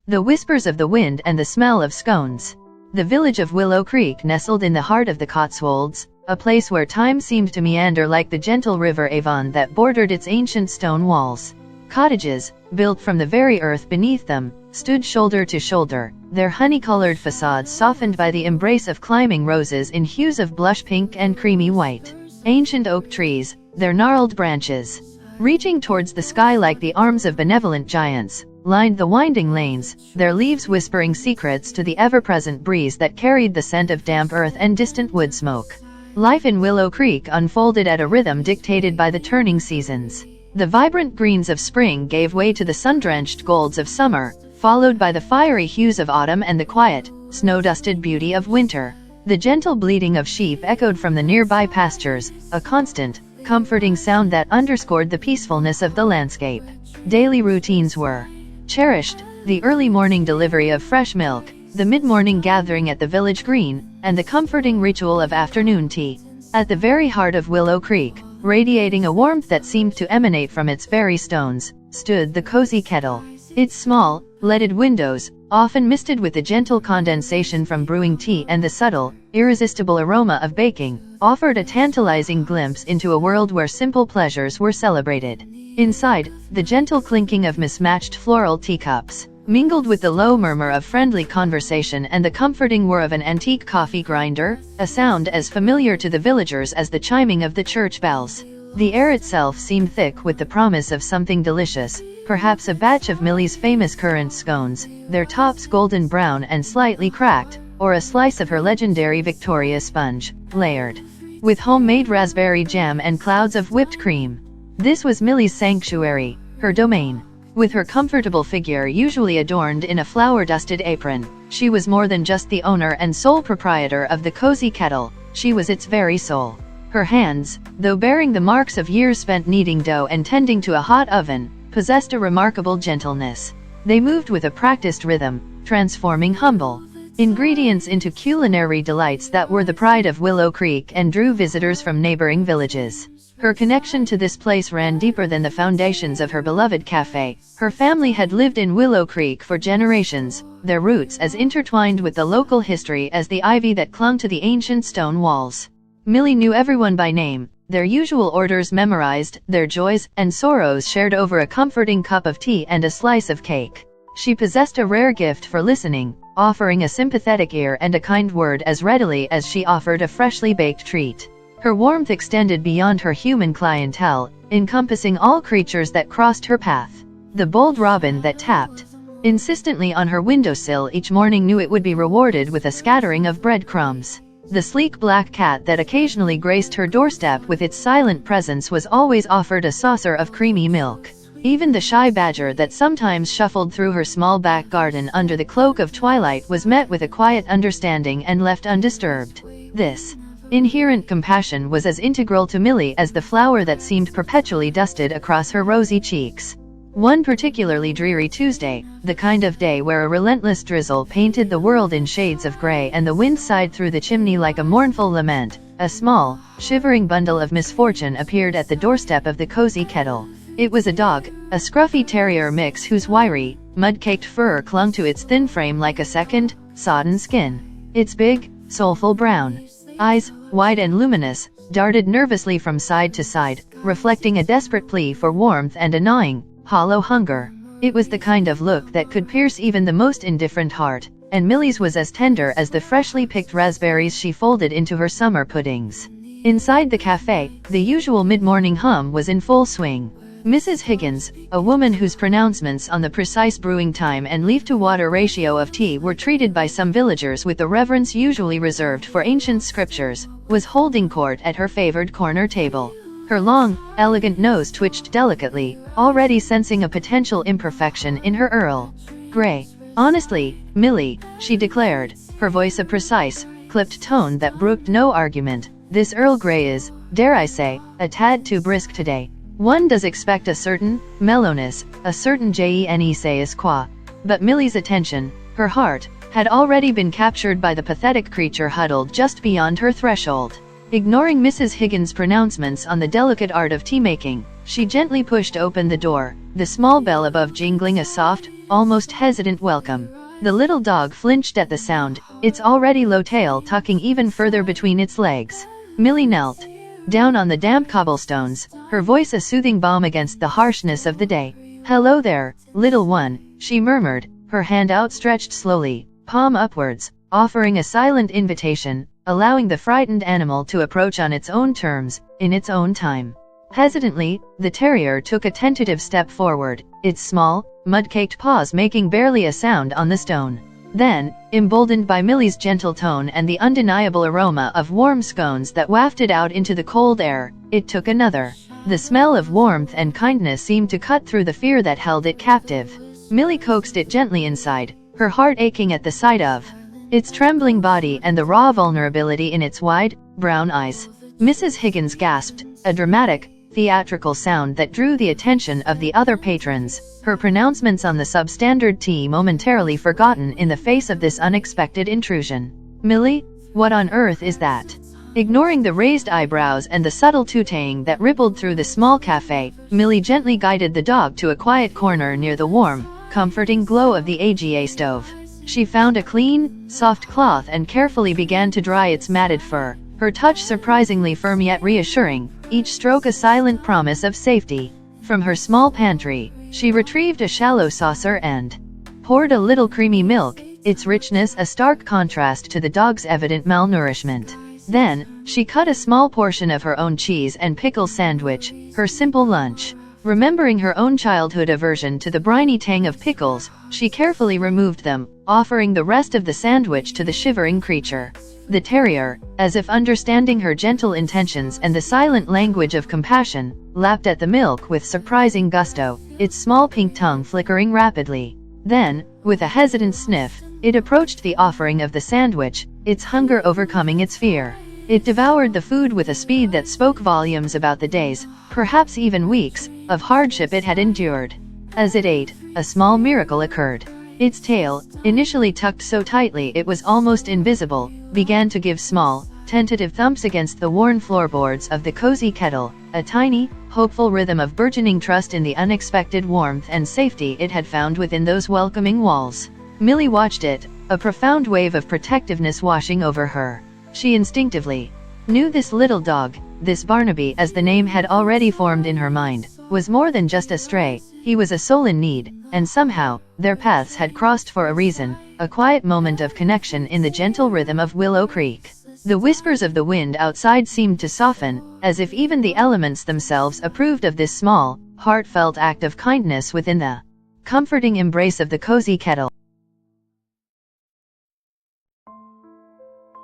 the whispers of the wind and the smell of scones. The village of Willow Creek nestled in the heart of the Cotswolds, a place where time seemed to meander like the gentle river Avon that bordered its ancient stone walls. Cottages, built from the very earth beneath them, stood shoulder to shoulder, their honey-colored facades softened by the embrace of climbing roses in hues of blush pink and creamy white. Ancient oak trees, their gnarled branches, reaching towards the sky like the arms of benevolent giants, lined the winding lanes, their leaves whispering secrets to the ever-present breeze that carried the scent of damp earth and distant wood smoke. Life in Willow Creek unfolded at a rhythm dictated by the turning seasons. The vibrant greens of spring gave way to the sun-drenched golds of summer, followed by the fiery hues of autumn and the quiet, snow-dusted beauty of winter. The gentle bleating of sheep echoed from the nearby pastures, a constant, comforting sound that underscored the peacefulness of the landscape. Daily routines were cherished: the early morning delivery of fresh milk, the mid-morning gathering at the village green, and the comforting ritual of afternoon tea. At the very heart of Willow Creek, radiating a warmth that seemed to emanate from its very stones, stood the cozy kettle. Its small, leaded windows, often misted with the gentle condensation from brewing tea and the subtle, irresistible aroma of baking, offered a tantalizing glimpse into a world where simple pleasures were celebrated. Inside, the gentle clinking of mismatched floral teacups mingled with the low murmur of friendly conversation and the comforting whir of an antique coffee grinder, a sound as familiar to the villagers as the chiming of the church bells. The air itself seemed thick with the promise of something delicious, perhaps a batch of Millie's famous currant scones, their tops golden brown and slightly cracked, or a slice of her legendary Victoria sponge, layered with homemade raspberry jam and clouds of whipped cream. This was Millie's sanctuary, her domain. With her comfortable figure usually adorned in a flower-dusted apron, she was more than just the owner and sole proprietor of the cozy kettle, she was its very soul. Her hands, though bearing the marks of years spent kneading dough and tending to a hot oven, possessed a remarkable gentleness. They moved with a practiced rhythm, transforming humble ingredients into culinary delights that were the pride of Willow Creek and drew visitors from neighboring villages. Her connection to this place ran deeper than the foundations of her beloved cafe. Her family had lived in Willow Creek for generations, their roots as intertwined with the local history as the ivy that clung to the ancient stone walls. Millie knew everyone by name, their usual orders memorized, their joys and sorrows shared over a comforting cup of tea and a slice of cake. She possessed a rare gift for listening, offering a sympathetic ear and a kind word as readily as she offered a freshly baked treat. Her warmth extended beyond her human clientele, encompassing all creatures that crossed her path. The bold robin that tapped insistently on her windowsill each morning knew it would be rewarded with a scattering of breadcrumbs. The sleek black cat that occasionally graced her doorstep with its silent presence was always offered a saucer of creamy milk. Even the shy badger that sometimes shuffled through her small back garden under the cloak of twilight was met with a quiet understanding and left undisturbed. This inherent compassion was as integral to Millie as the flower that seemed perpetually dusted across her rosy cheeks. One particularly dreary Tuesday, the kind of day where a relentless drizzle painted the world in shades of gray and the wind sighed through the chimney like a mournful lament, a small, shivering bundle of misfortune appeared at the doorstep of the cozy kettle. It was a dog, a scruffy terrier mix whose wiry, mud-caked fur clung to its thin frame like a second, sodden skin. Its big, soulful brown eyes, wide and luminous, darted nervously from side to side, reflecting a desperate plea for warmth and a gnawing, hollow hunger. It was the kind of look that could pierce even the most indifferent heart, and Millie's was as tender as the freshly picked raspberries she folded into her summer puddings. Inside the cafe, the usual mid-morning hum was in full swing. Mrs. Higgins, a woman whose pronouncements on the precise brewing time and leaf-to-water ratio of tea were treated by some villagers with the reverence usually reserved for ancient scriptures, was holding court at her favored corner table. Her long, elegant nose twitched delicately, already sensing a potential imperfection in her Earl Grey. "Honestly, Millie," she declared, her voice a precise, clipped tone that brooked no argument, "this Earl Grey is, dare I say, a tad too brisk today. One does expect a certain mellowness, a certain je ne sais quoi." But Millie's attention, her heart, had already been captured by the pathetic creature huddled just beyond her threshold. Ignoring Mrs. Higgins' pronouncements on the delicate art of tea-making, she gently pushed open the door, the small bell above jingling a soft, almost hesitant welcome. The little dog flinched at the sound, its already low tail tucking even further between its legs. Millie knelt down on the damp cobblestones, her voice a soothing balm against the harshness of the day. "Hello there, little one," she murmured, her hand outstretched slowly, palm upwards, offering a silent invitation, allowing the frightened animal to approach on its own terms, in its own time. Hesitantly, the terrier took a tentative step forward, its small, mud-caked paws making barely a sound on the stone. Then, emboldened by Millie's gentle tone and the undeniable aroma of warm scones that wafted out into the cold air, it took another. The smell of warmth and kindness seemed to cut through the fear that held it captive. Millie coaxed it gently inside, her heart aching at the sight of its trembling body and the raw vulnerability in its wide, brown eyes. Mrs. Higgins gasped, a dramatic, theatrical sound that drew the attention of the other patrons, her pronouncements on the substandard tea momentarily forgotten in the face of this unexpected intrusion. "Millie, what on earth is that?" Ignoring the raised eyebrows and the subtle tooting that rippled through the small cafe, Millie gently guided the dog to a quiet corner near the warm, comforting glow of the AGA stove. She found a clean, soft cloth and carefully began to dry its matted fur, her touch surprisingly firm yet reassuring, each stroke a silent promise of safety. From her small pantry, she retrieved a shallow saucer and poured a little creamy milk, its richness a stark contrast to the dog's evident malnourishment. Then, she cut a small portion of her own cheese and pickle sandwich, her simple lunch. Remembering her own childhood aversion to the briny tang of pickles, she carefully removed them, offering the rest of the sandwich to the shivering creature. The terrier, as if understanding her gentle intentions and the silent language of compassion, lapped at the milk with surprising gusto, its small pink tongue flickering rapidly. Then, with a hesitant sniff, it approached the offering of the sandwich, its hunger overcoming its fear. It devoured the food with a speed that spoke volumes about the days, perhaps even weeks, of hardship it had endured. As it ate, a small miracle occurred. Its tail, initially tucked so tightly it was almost invisible, began to give small, tentative thumps against the worn floorboards of the cozy kettle, a tiny, hopeful rhythm of burgeoning trust in the unexpected warmth and safety it had found within those welcoming walls. Millie watched it, a profound wave of protectiveness washing over her. She instinctively knew this little dog, this Barnaby as the name had already formed in her mind, was more than just a stray, he was a soul in need, and somehow, their paths had crossed for a reason, a quiet moment of connection in the gentle rhythm of Willow Creek. The whispers of the wind outside seemed to soften, as if even the elements themselves approved of this small, heartfelt act of kindness within the comforting embrace of the cozy kettle.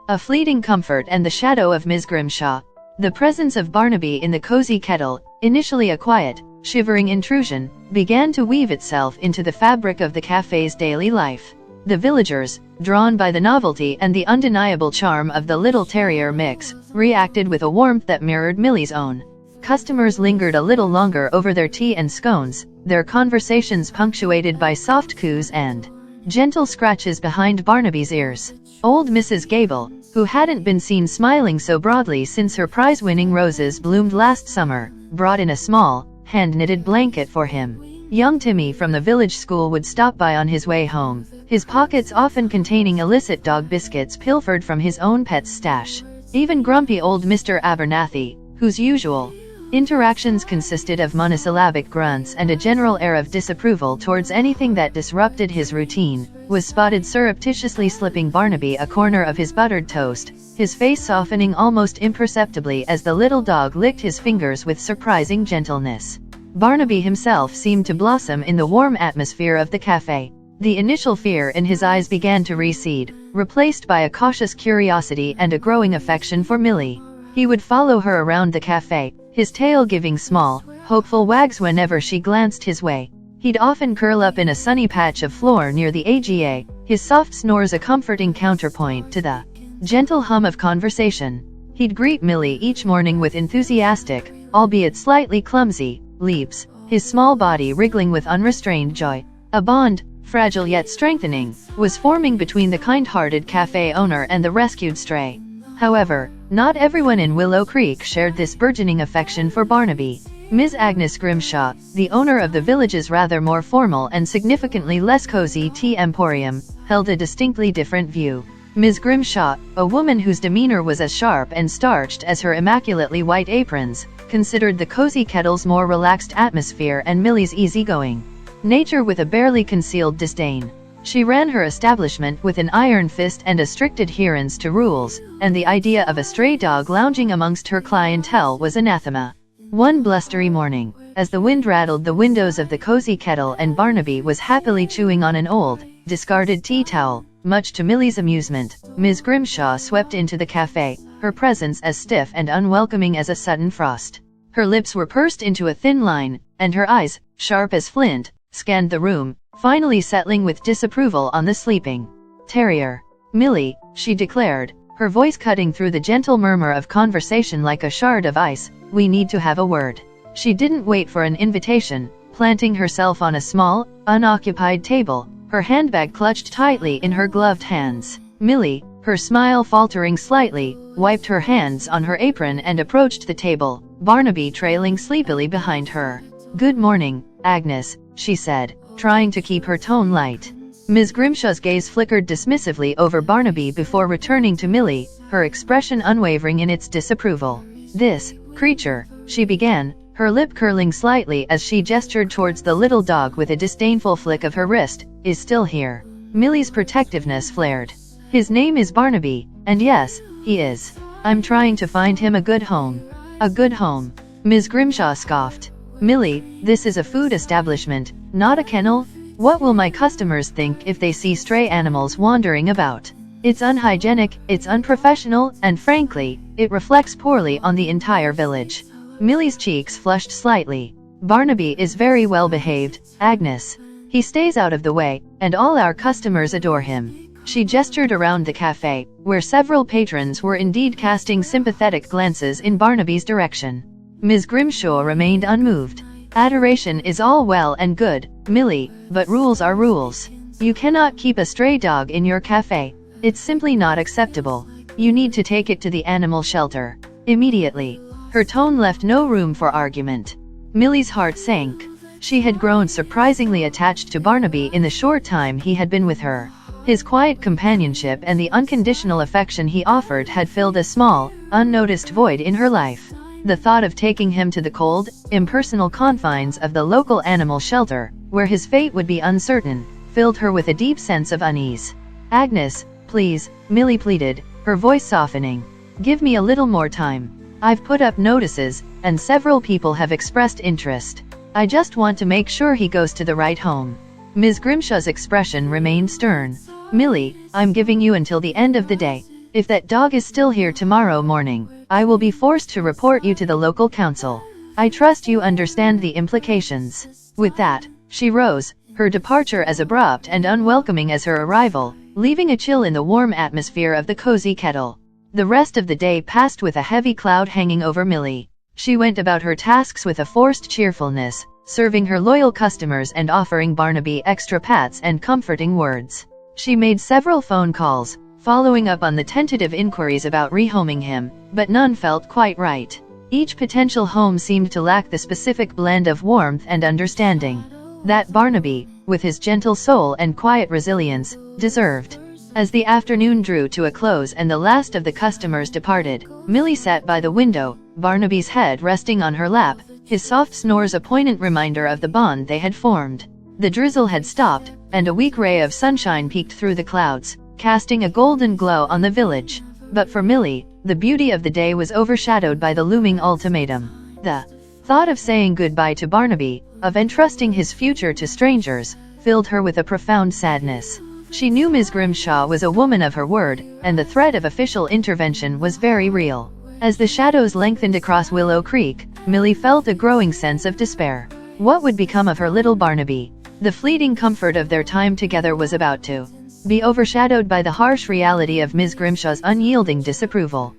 A fleeting comfort and the shadow of Miss Grimshaw. The presence of Barnaby in the cozy kettle, initially a quiet, shivering intrusion, began to weave itself into the fabric of the cafe's daily life. The villagers, drawn by the novelty and the undeniable charm of the little terrier mix, reacted with a warmth that mirrored Millie's own. Customers lingered a little longer over their tea and scones, their conversations punctuated by soft coos and gentle scratches behind Barnaby's ears. Old Mrs. Gable, who hadn't been seen smiling so broadly since her prize-winning roses bloomed last summer, brought in a small, hand-knitted blanket for him. Young Timmy from the village school would stop by on his way home, his pockets often containing illicit dog biscuits pilfered from his own pet's stash. Even grumpy old Mr. Abernathy, whose usual interactions consisted of monosyllabic grunts and a general air of disapproval towards anything that disrupted his routine, was spotted surreptitiously slipping Barnaby a corner of his buttered toast, his face softening almost imperceptibly as the little dog licked his fingers with surprising gentleness. Barnaby himself seemed to blossom in the warm atmosphere of the cafe. The initial fear in his eyes began to recede, replaced by a cautious curiosity and a growing affection for Millie. He would follow her around the cafe, his tail giving small, hopeful wags whenever she glanced his way. He'd often curl up in a sunny patch of floor near the AGA, his soft snores a comforting counterpoint to the gentle hum of conversation. He'd greet Millie each morning with enthusiastic, albeit slightly clumsy, leaps, his small body wriggling with unrestrained joy. A bond, fragile yet strengthening, was forming between the kind-hearted cafe owner and the rescued stray. However, not everyone in Willow Creek shared this burgeoning affection for Barnaby. Ms. Agnes Grimshaw, the owner of the village's rather more formal and significantly less cozy tea emporium, held a distinctly different view. Ms. Grimshaw, a woman whose demeanor was as sharp and starched as her immaculately white aprons, considered the cozy kettle's more relaxed atmosphere and Millie's easygoing nature with a barely concealed disdain. She ran her establishment with an iron fist and a strict adherence to rules, and the idea of a stray dog lounging amongst her clientele was anathema. One blustery morning, as the wind rattled the windows of the cozy kettle and Barnaby was happily chewing on an old, discarded tea towel, much to Millie's amusement, Ms. Grimshaw swept into the cafe, her presence as stiff and unwelcoming as a sudden frost. Her lips were pursed into a thin line, and her eyes, sharp as flint, scanned the room, finally settling with disapproval on the sleeping terrier. "Millie," she declared, her voice cutting through the gentle murmur of conversation like a shard of ice, "we need to have a word." She didn't wait for an invitation, planting herself on a small, unoccupied table, her handbag clutched tightly in her gloved hands. Millie, her smile faltering slightly, wiped her hands on her apron and approached the table, Barnaby trailing sleepily behind her. "Good morning, Agnes," she said, trying to keep her tone light. Ms. Grimshaw's gaze flickered dismissively over Barnaby before returning to Millie, her expression unwavering in its disapproval. "This creature," she began, her lip curling slightly as she gestured towards the little dog with a disdainful flick of her wrist, "is still here." Millie's protectiveness flared. "His name is Barnaby, and yes, he is. I'm trying to find him a good home." "A good home?" Ms. Grimshaw scoffed. "Millie, this is a food establishment, not a kennel. What will my customers think if they see stray animals wandering about? It's unhygienic, it's unprofessional, and frankly, it reflects poorly on the entire village." Millie's cheeks flushed slightly. "Barnaby is very well behaved, Agnes. He stays out of the way, and all our customers adore him." She gestured around the cafe, where several patrons were indeed casting sympathetic glances in Barnaby's direction. Ms. Grimshaw remained unmoved. "Adoration is all well and good, Millie, but rules are rules. You cannot keep a stray dog in your cafe. It's simply not acceptable. You need to take it to the animal shelter. Immediately." Her tone left no room for argument. Millie's heart sank. She had grown surprisingly attached to Barnaby in the short time he had been with her. His quiet companionship and the unconditional affection he offered had filled a small, unnoticed void in her life. The thought of taking him to the cold, impersonal confines of the local animal shelter, where his fate would be uncertain, filled her with a deep sense of unease. "Agnes, please," Millie pleaded, her voice softening. "Give me a little more time. I've put up notices, and several people have expressed interest. I just want to make sure he goes to the right home." Ms. Grimshaw's expression remained stern. "Millie, I'm giving you until the end of the day. If that dog is still here tomorrow morning, I will be forced to report you to the local council. I trust you understand the implications." With that, she rose, her departure as abrupt and unwelcoming as her arrival, leaving a chill in the warm atmosphere of the cozy kettle. The rest of the day passed with a heavy cloud hanging over Millie. She went about her tasks with a forced cheerfulness, serving her loyal customers and offering Barnaby extra pats and comforting words. She made several phone calls, following up on the tentative inquiries about rehoming him, but none felt quite right. Each potential home seemed to lack the specific blend of warmth and understanding that Barnaby, with his gentle soul and quiet resilience, deserved. As the afternoon drew to a close and the last of the customers departed, Millie sat by the window, Barnaby's head resting on her lap, his soft snores a poignant reminder of the bond they had formed. The drizzle had stopped, and a weak ray of sunshine peeked through the clouds, casting a golden glow on the village. But for Millie, the beauty of the day was overshadowed by the looming ultimatum. The thought of saying goodbye to Barnaby, of entrusting his future to strangers, filled her with a profound sadness. She knew Ms. Grimshaw was a woman of her word, and the threat of official intervention was very real. As the shadows lengthened across Willow Creek, Millie felt a growing sense of despair. What would become of her little Barnaby? The fleeting comfort of their time together was about to be overshadowed by the harsh reality of Ms. Grimshaw's unyielding disapproval.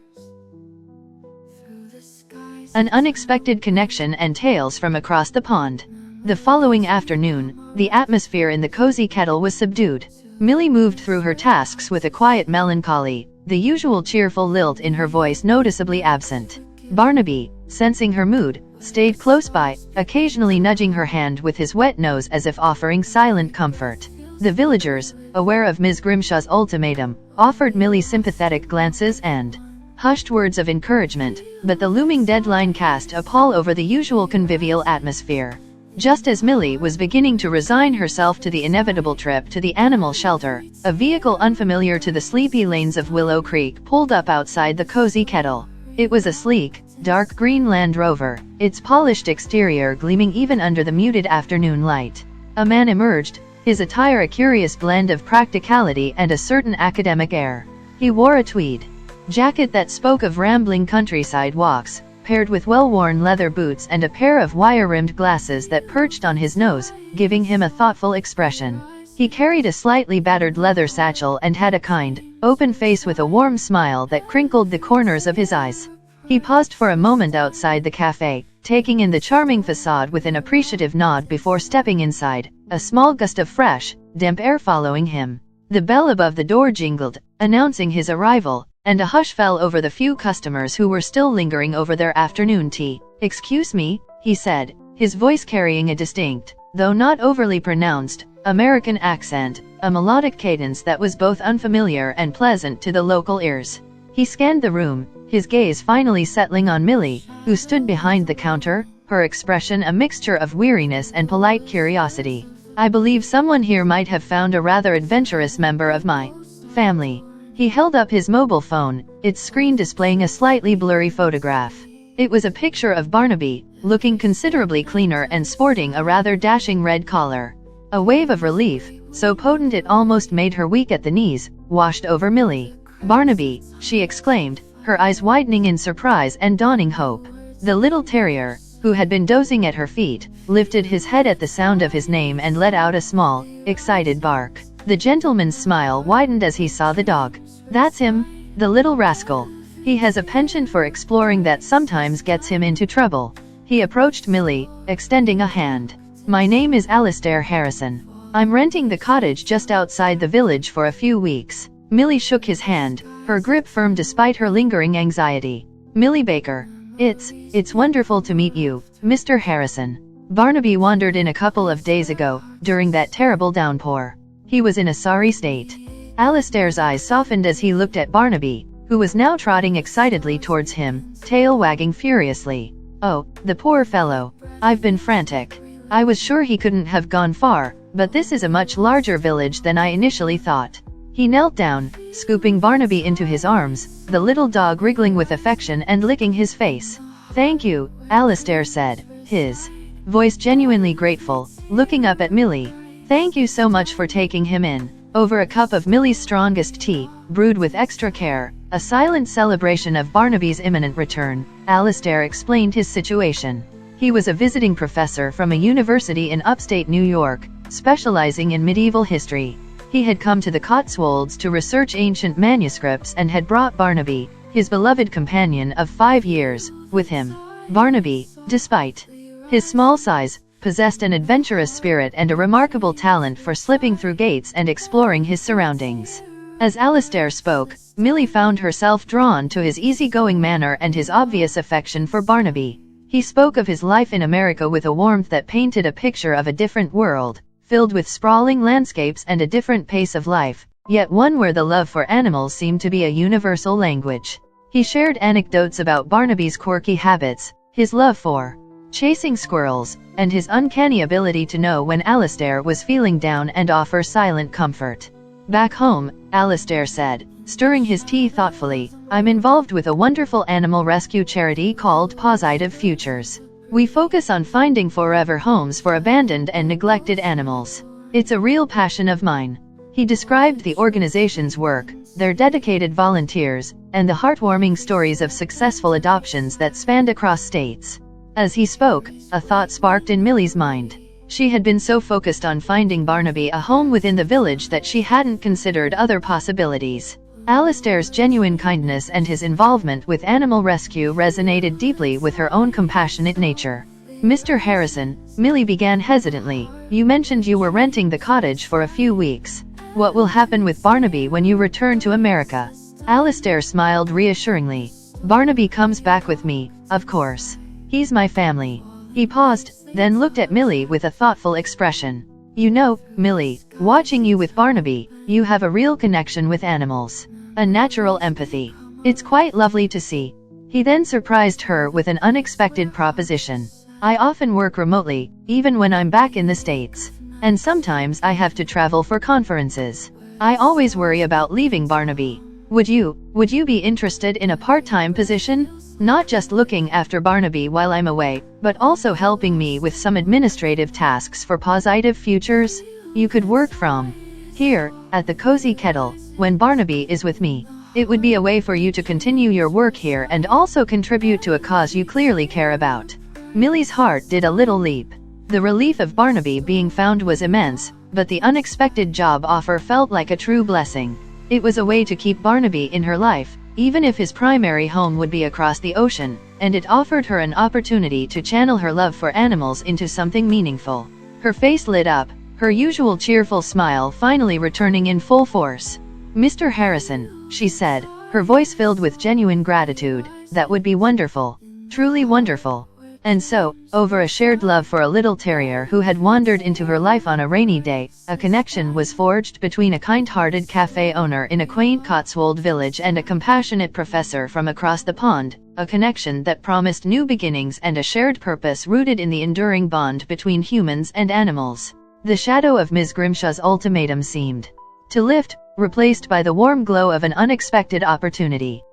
An unexpected connection and tales from across the pond. The following afternoon, the atmosphere in the cozy kettle was subdued. Millie moved through her tasks with a quiet melancholy, the usual cheerful lilt in her voice noticeably absent. Barnaby, sensing her mood, stayed close by, occasionally nudging her hand with his wet nose as if offering silent comfort. The villagers, aware of Ms. Grimshaw's ultimatum, offered Millie sympathetic glances and hushed words of encouragement, but the looming deadline cast a pall over the usual convivial atmosphere. Just as Millie was beginning to resign herself to the inevitable trip to the animal shelter, a vehicle unfamiliar to the sleepy lanes of Willow Creek pulled up outside the cozy kettle. It was a sleek, dark green Land Rover, its polished exterior gleaming even under the muted afternoon light. A man emerged, his attire a curious blend of practicality and a certain academic air. He wore a tweed jacket that spoke of rambling countryside walks, paired with well-worn leather boots and a pair of wire-rimmed glasses that perched on his nose, giving him a thoughtful expression. He carried a slightly battered leather satchel and had a kind, open face with a warm smile that crinkled the corners of his eyes. He paused for a moment outside the cafe, taking in the charming facade with an appreciative nod before stepping inside, a small gust of fresh, damp air following him. The bell above the door jingled, announcing his arrival, and a hush fell over the few customers who were still lingering over their afternoon tea. "Excuse me," he said, his voice carrying a distinct, though not overly pronounced, American accent, a melodic cadence that was both unfamiliar and pleasant to the local ears. He scanned the room, his gaze finally settling on Millie, who stood behind the counter, her expression a mixture of weariness and polite curiosity. "I believe someone here might have found a rather adventurous member of my family." He held up his mobile phone, its screen displaying a slightly blurry photograph. It was a picture of Barnaby, looking considerably cleaner and sporting a rather dashing red collar. A wave of relief, so potent it almost made her weak at the knees, washed over Millie. "Barnaby," she exclaimed, her eyes widening in surprise and dawning hope. The little terrier, who had been dozing at her feet, lifted his head at the sound of his name and let out a small, excited bark. The gentleman's smile widened as he saw the dog. "That's him, the little rascal. He has a penchant for exploring that sometimes gets him into trouble." He approached Millie, extending a hand. "My name is Alistair Harrison. I'm renting the cottage just outside the village for a few weeks." Millie shook his hand, her grip firm despite her lingering anxiety. "Millie Baker. It's wonderful to meet you, Mr. Harrison. Barnaby wandered in a couple of days ago, during that terrible downpour. He was in a sorry state." Alistair's eyes softened as he looked at Barnaby, who was now trotting excitedly towards him, tail wagging furiously. "Oh, the poor fellow. I've been frantic. I was sure he couldn't have gone far, but this is a much larger village than I initially thought." He knelt down, scooping Barnaby into his arms, the little dog wriggling with affection and licking his face. "Thank you," Alistair said, his voice genuinely grateful, looking up at Millie. "Thank you so much for taking him in." Over a cup of Millie's strongest tea, brewed with extra care, a silent celebration of Barnaby's imminent return, Alistair explained his situation. He was a visiting professor from a university in upstate New York, specializing in medieval history. He had come to the Cotswolds to research ancient manuscripts and had brought Barnaby, his beloved companion of 5 years, with him. Barnaby, despite his small size, possessed an adventurous spirit and a remarkable talent for slipping through gates and exploring his surroundings. As Alistair spoke, Millie found herself drawn to his easygoing manner and his obvious affection for Barnaby. He spoke of his life in America with a warmth that painted a picture of a different world, filled with sprawling landscapes and a different pace of life, yet one where the love for animals seemed to be a universal language. He shared anecdotes about Barnaby's quirky habits, his love for chasing squirrels, and his uncanny ability to know when Alistair was feeling down and offer silent comfort. "Back home," Alistair said, stirring his tea thoughtfully, "I'm involved with a wonderful animal rescue charity called Positive Futures. We focus on finding forever homes for abandoned and neglected animals. It's a real passion of mine." He described the organization's work, their dedicated volunteers, and the heartwarming stories of successful adoptions that spanned across states. As he spoke, a thought sparked in Millie's mind. She had been so focused on finding Barnaby a home within the village that she hadn't considered other possibilities. Alistair's genuine kindness and his involvement with animal rescue resonated deeply with her own compassionate nature. "Mr. Harrison," Millie began hesitantly, "you mentioned you were renting the cottage for a few weeks. What will happen with Barnaby when you return to America?" Alistair smiled reassuringly. "Barnaby comes back with me, of course. He's my family." He paused, then looked at Millie with a thoughtful expression. "You know, Millie, watching you with Barnaby, you have a real connection with animals. A natural empathy. It's quite lovely to see." He then surprised her with an unexpected proposition. "I often work remotely, even when I'm back in the States. And sometimes I have to travel for conferences. I always worry about leaving Barnaby. Would you be interested in a part-time position? Not just looking after Barnaby while I'm away, but also helping me with some administrative tasks for Positive Futures? You could work from here, at the Cozy Kettle, when Barnaby is with me. It would be a way for you to continue your work here and also contribute to a cause you clearly care about." Millie's heart did a little leap. The relief of Barnaby being found was immense, but the unexpected job offer felt like a true blessing. It was a way to keep Barnaby in her life, even if his primary home would be across the ocean, and it offered her an opportunity to channel her love for animals into something meaningful. Her face lit up, her usual cheerful smile finally returning in full force. "Mr. Harrison," she said, her voice filled with genuine gratitude, "that would be wonderful. Truly wonderful." And so, over a shared love for a little terrier who had wandered into her life on a rainy day, a connection was forged between a kind-hearted cafe owner in a quaint Cotswold village and a compassionate professor from across the pond, a connection that promised new beginnings and a shared purpose rooted in the enduring bond between humans and animals. The shadow of Ms. Grimshaw's ultimatum seemed to lift, replaced by the warm glow of an unexpected opportunity.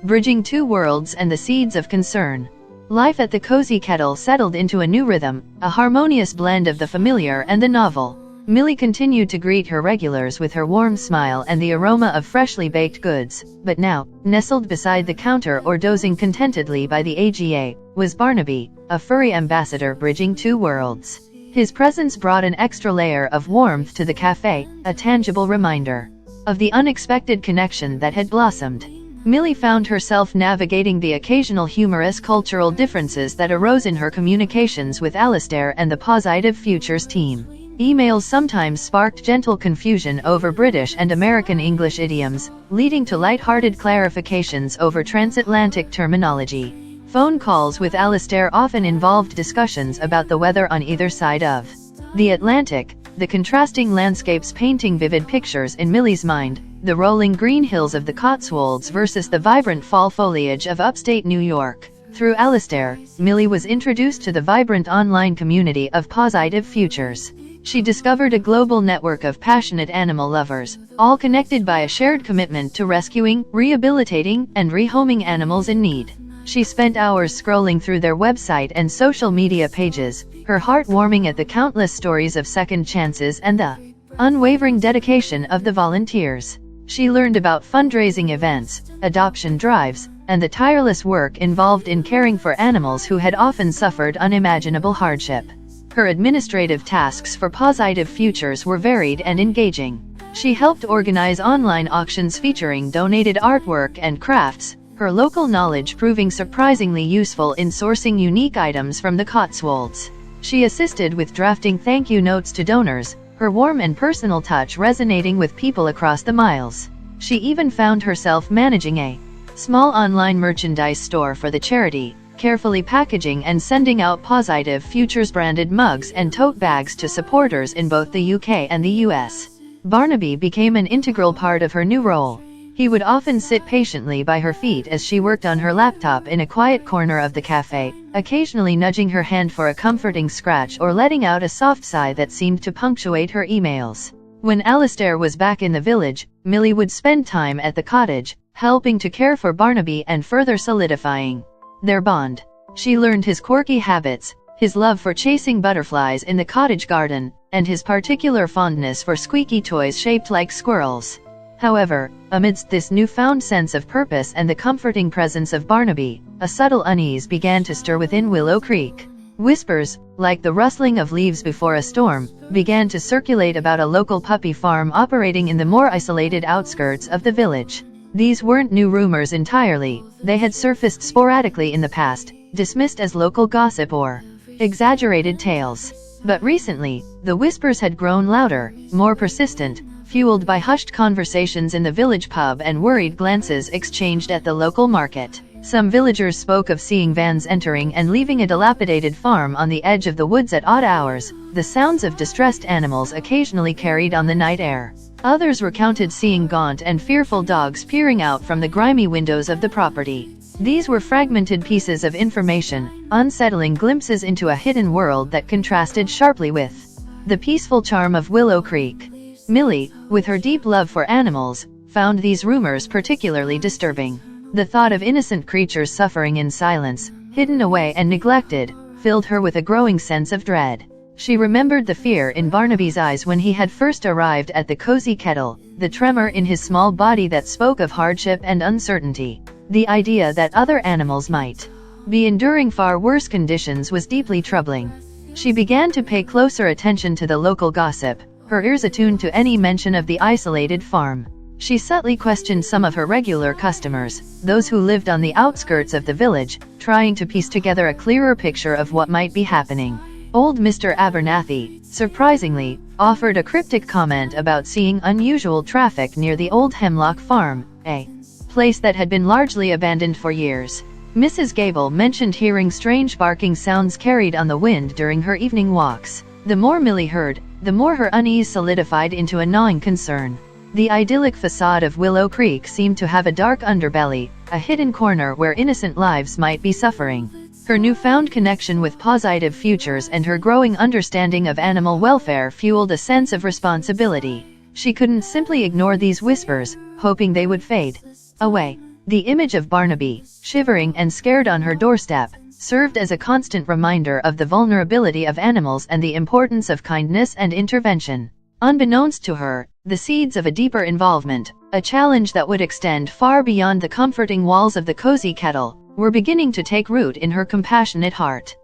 Bridging two worlds and the seeds of concern. Life at the Cozy Kettle settled into a new rhythm, a harmonious blend of the familiar and the novel. Millie continued to greet her regulars with her warm smile and the aroma of freshly baked goods, but now, nestled beside the counter or dozing contentedly by the AGA, was Barnaby, a furry ambassador bridging two worlds. His presence brought an extra layer of warmth to the cafe, a tangible reminder of the unexpected connection that had blossomed. Millie found herself navigating the occasional humorous cultural differences that arose in her communications with Alistair and the Positive Futures team. Emails sometimes sparked gentle confusion over British and American English idioms, leading to light-hearted clarifications over transatlantic terminology. Phone calls with Alistair often involved discussions about the weather on either side of the Atlantic, the contrasting landscapes painting vivid pictures in Millie's mind, the rolling green hills of the Cotswolds versus the vibrant fall foliage of upstate New York. Through Alistair, Millie was introduced to the vibrant online community of Positive Futures. She discovered a global network of passionate animal lovers, all connected by a shared commitment to rescuing, rehabilitating, and rehoming animals in need. She spent hours scrolling through their website and social media pages, her heart warming at the countless stories of second chances and the unwavering dedication of the volunteers. She learned about fundraising events, adoption drives, and the tireless work involved in caring for animals who had often suffered unimaginable hardship. Her administrative tasks for Positive Futures were varied and engaging. She helped organize online auctions featuring donated artwork and crafts, her local knowledge proving surprisingly useful in sourcing unique items from the Cotswolds. She assisted with drafting thank you notes to donors, her warm and personal touch resonating with people across the miles. She even found herself managing a small online merchandise store for the charity, carefully packaging and sending out Positive Futures branded mugs and tote bags to supporters in both the UK and the US. Barnaby became an integral part of her new role. He would often sit patiently by her feet as she worked on her laptop in a quiet corner of the cafe, occasionally nudging her hand for a comforting scratch or letting out a soft sigh that seemed to punctuate her emails. When Alistair was back in the village, Millie would spend time at the cottage, helping to care for Barnaby and further solidifying their bond. She learned his quirky habits, his love for chasing butterflies in the cottage garden, and his particular fondness for squeaky toys shaped like squirrels. However, amidst this newfound sense of purpose and the comforting presence of Barnaby, a subtle unease began to stir within Willow Creek. Whispers, like the rustling of leaves before a storm, began to circulate about a local puppy farm operating in the more isolated outskirts of the village. These weren't new rumors entirely, they had surfaced sporadically in the past, dismissed as local gossip or exaggerated tales. But recently, the whispers had grown louder, more persistent, fueled by hushed conversations in the village pub and worried glances exchanged at the local market. Some villagers spoke of seeing vans entering and leaving a dilapidated farm on the edge of the woods at odd hours, the sounds of distressed animals occasionally carried on the night air. Others recounted seeing gaunt and fearful dogs peering out from the grimy windows of the property. These were fragmented pieces of information, unsettling glimpses into a hidden world that contrasted sharply with the peaceful charm of Willow Creek. Millie, with her deep love for animals, found these rumors particularly disturbing. The thought of innocent creatures suffering in silence, hidden away and neglected, filled her with a growing sense of dread. She remembered the fear in Barnaby's eyes when he had first arrived at the cozy kettle, the tremor in his small body that spoke of hardship and uncertainty. The idea that other animals might be enduring far worse conditions was deeply troubling. She began to pay closer attention to the local gossip, her ears attuned to any mention of the isolated farm. She subtly questioned some of her regular customers, those who lived on the outskirts of the village, trying to piece together a clearer picture of what might be happening. Old Mr. Abernathy, surprisingly, offered a cryptic comment about seeing unusual traffic near the old Hemlock Farm, a place that had been largely abandoned for years. Mrs. Gable mentioned hearing strange barking sounds carried on the wind during her evening walks. The more Millie heard, the more her unease solidified into a gnawing concern. The idyllic facade of Willow Creek seemed to have a dark underbelly, a hidden corner where innocent lives might be suffering. Her newfound connection with positive futures and her growing understanding of animal welfare fueled a sense of responsibility. She couldn't simply ignore these whispers, hoping they would fade away. The image of Barnaby, shivering and scared on her doorstep, served as a constant reminder of the vulnerability of animals and the importance of kindness and intervention. Unbeknownst to her, the seeds of a deeper involvement, a challenge that would extend far beyond the comforting walls of the cozy kettle, were beginning to take root in her compassionate heart.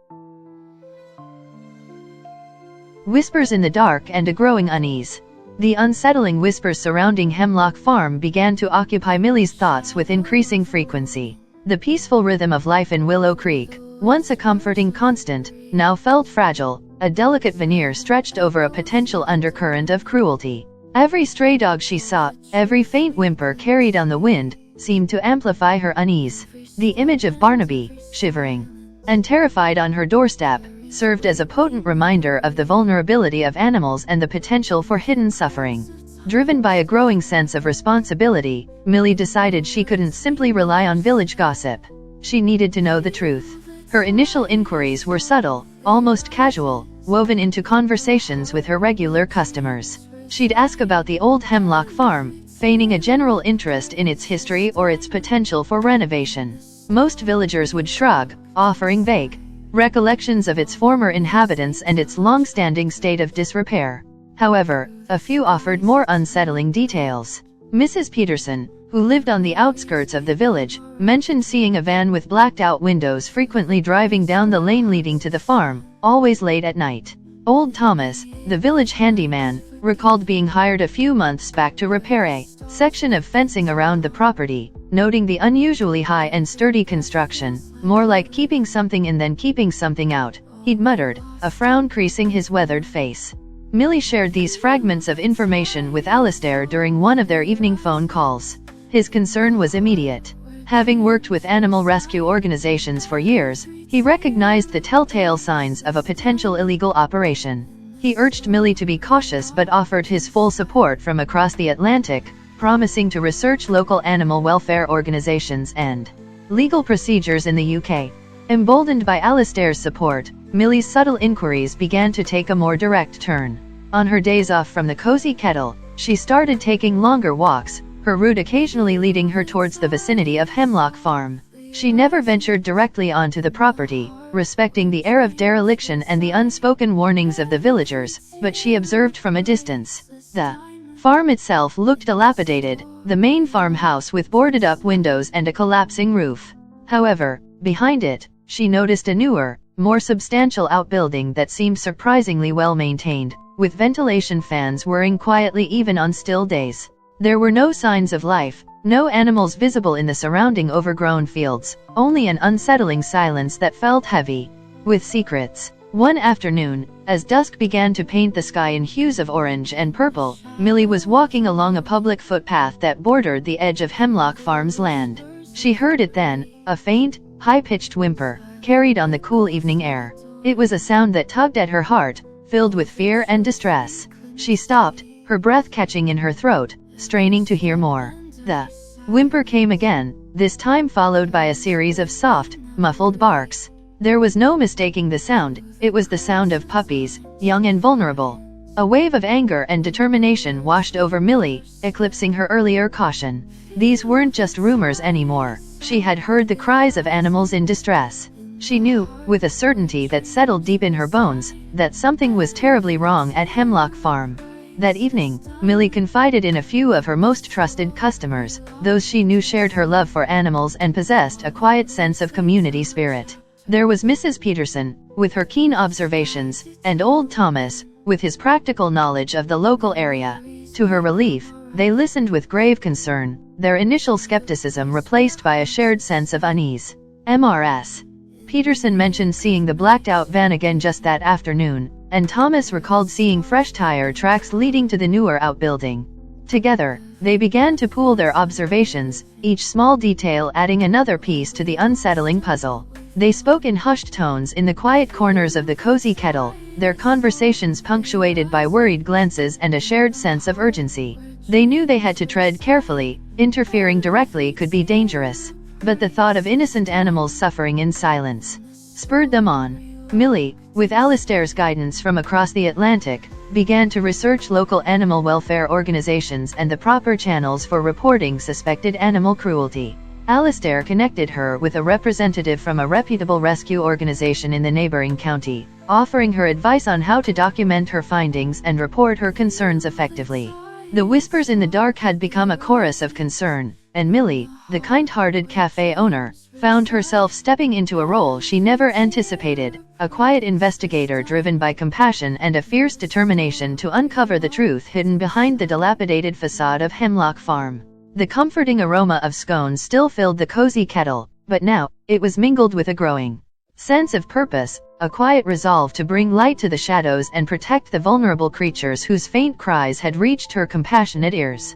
Whispers in the dark and a growing unease. The unsettling whispers surrounding Hemlock Farm began to occupy Millie's thoughts with increasing frequency. The peaceful rhythm of life in Willow Creek, once a comforting constant, now felt fragile, a delicate veneer stretched over a potential undercurrent of cruelty. Every stray dog she saw, every faint whimper carried on the wind, seemed to amplify her unease. The image of Barnaby, shivering and terrified on her doorstep, served as a potent reminder of the vulnerability of animals and the potential for hidden suffering. Driven by a growing sense of responsibility, Millie decided she couldn't simply rely on village gossip. She needed to know the truth. Her initial inquiries were subtle, almost casual, woven into conversations with her regular customers. She'd ask about the old Hemlock Farm, feigning a general interest in its history or its potential for renovation. Most villagers would shrug, offering vague recollections of its former inhabitants and its long-standing state of disrepair. However, a few offered more unsettling details. Mrs. Peterson, who lived on the outskirts of the village, mentioned seeing a van with blacked-out windows frequently driving down the lane leading to the farm, always late at night. Old Thomas, the village handyman, recalled being hired a few months back to repair a section of fencing around the property, noting the unusually high and sturdy construction, more like keeping something in than keeping something out, he'd muttered, a frown creasing his weathered face. Millie shared these fragments of information with Alistair during one of their evening phone calls. His concern was immediate. Having worked with animal rescue organizations for years, he recognized the telltale signs of a potential illegal operation. He urged Millie to be cautious but offered his full support from across the Atlantic, promising to research local animal welfare organizations and legal procedures in the UK. Emboldened by Alistair's support, Millie's subtle inquiries began to take a more direct turn. On her days off from the cozy kettle, she started taking longer walks, her route occasionally leading her towards the vicinity of Hemlock Farm. She never ventured directly onto the property, respecting the air of dereliction and the unspoken warnings of the villagers, but she observed from a distance. The farm itself looked dilapidated, the main farmhouse with boarded-up windows and a collapsing roof. However, behind it, she noticed a newer, more substantial outbuilding that seemed surprisingly well maintained, with ventilation fans whirring quietly even on still days. There were no signs of life, no animals visible in the surrounding overgrown fields, only an unsettling silence that felt heavy with secrets. One afternoon, as dusk began to paint the sky in hues of orange and purple, Millie was walking along a public footpath that bordered the edge of Hemlock Farm's land. She heard it then, a faint, high-pitched whimper, carried on the cool evening air. It was a sound that tugged at her heart, filled with fear and distress. She stopped, her breath catching in her throat, straining to hear more. The whimper came again, this time followed by a series of soft, muffled barks. There was no mistaking the sound, it was the sound of puppies, young and vulnerable. A wave of anger and determination washed over Millie, eclipsing her earlier caution. These weren't just rumors anymore. She had heard the cries of animals in distress. She knew, with a certainty that settled deep in her bones, that something was terribly wrong at Hemlock Farm. That evening, Millie confided in a few of her most trusted customers, those she knew shared her love for animals and possessed a quiet sense of community spirit. There was Mrs. Peterson, with her keen observations, and old Thomas, with his practical knowledge of the local area. To her relief, they listened with grave concern, their initial skepticism replaced by a shared sense of unease. Mrs. Peterson mentioned seeing the blacked-out van again just that afternoon, and Thomas recalled seeing fresh tire tracks leading to the newer outbuilding. Together, they began to pool their observations, each small detail adding another piece to the unsettling puzzle. They spoke in hushed tones in the quiet corners of the cozy kettle, their conversations punctuated by worried glances and a shared sense of urgency. They knew they had to tread carefully, interfering directly could be dangerous. But the thought of innocent animals suffering in silence spurred them on. Millie, with Alistair's guidance from across the Atlantic, began to research local animal welfare organizations and the proper channels for reporting suspected animal cruelty. Alistair connected her with a representative from a reputable rescue organization in the neighboring county, offering her advice on how to document her findings and report her concerns effectively. The whispers in the dark had become a chorus of concern, and Millie, the kind-hearted cafe owner, found herself stepping into a role she never anticipated, a quiet investigator driven by compassion and a fierce determination to uncover the truth hidden behind the dilapidated facade of Hemlock Farm. The comforting aroma of scones still filled the cozy kettle, but now, it was mingled with a growing sense of purpose, a quiet resolve to bring light to the shadows and protect the vulnerable creatures whose faint cries had reached her compassionate ears.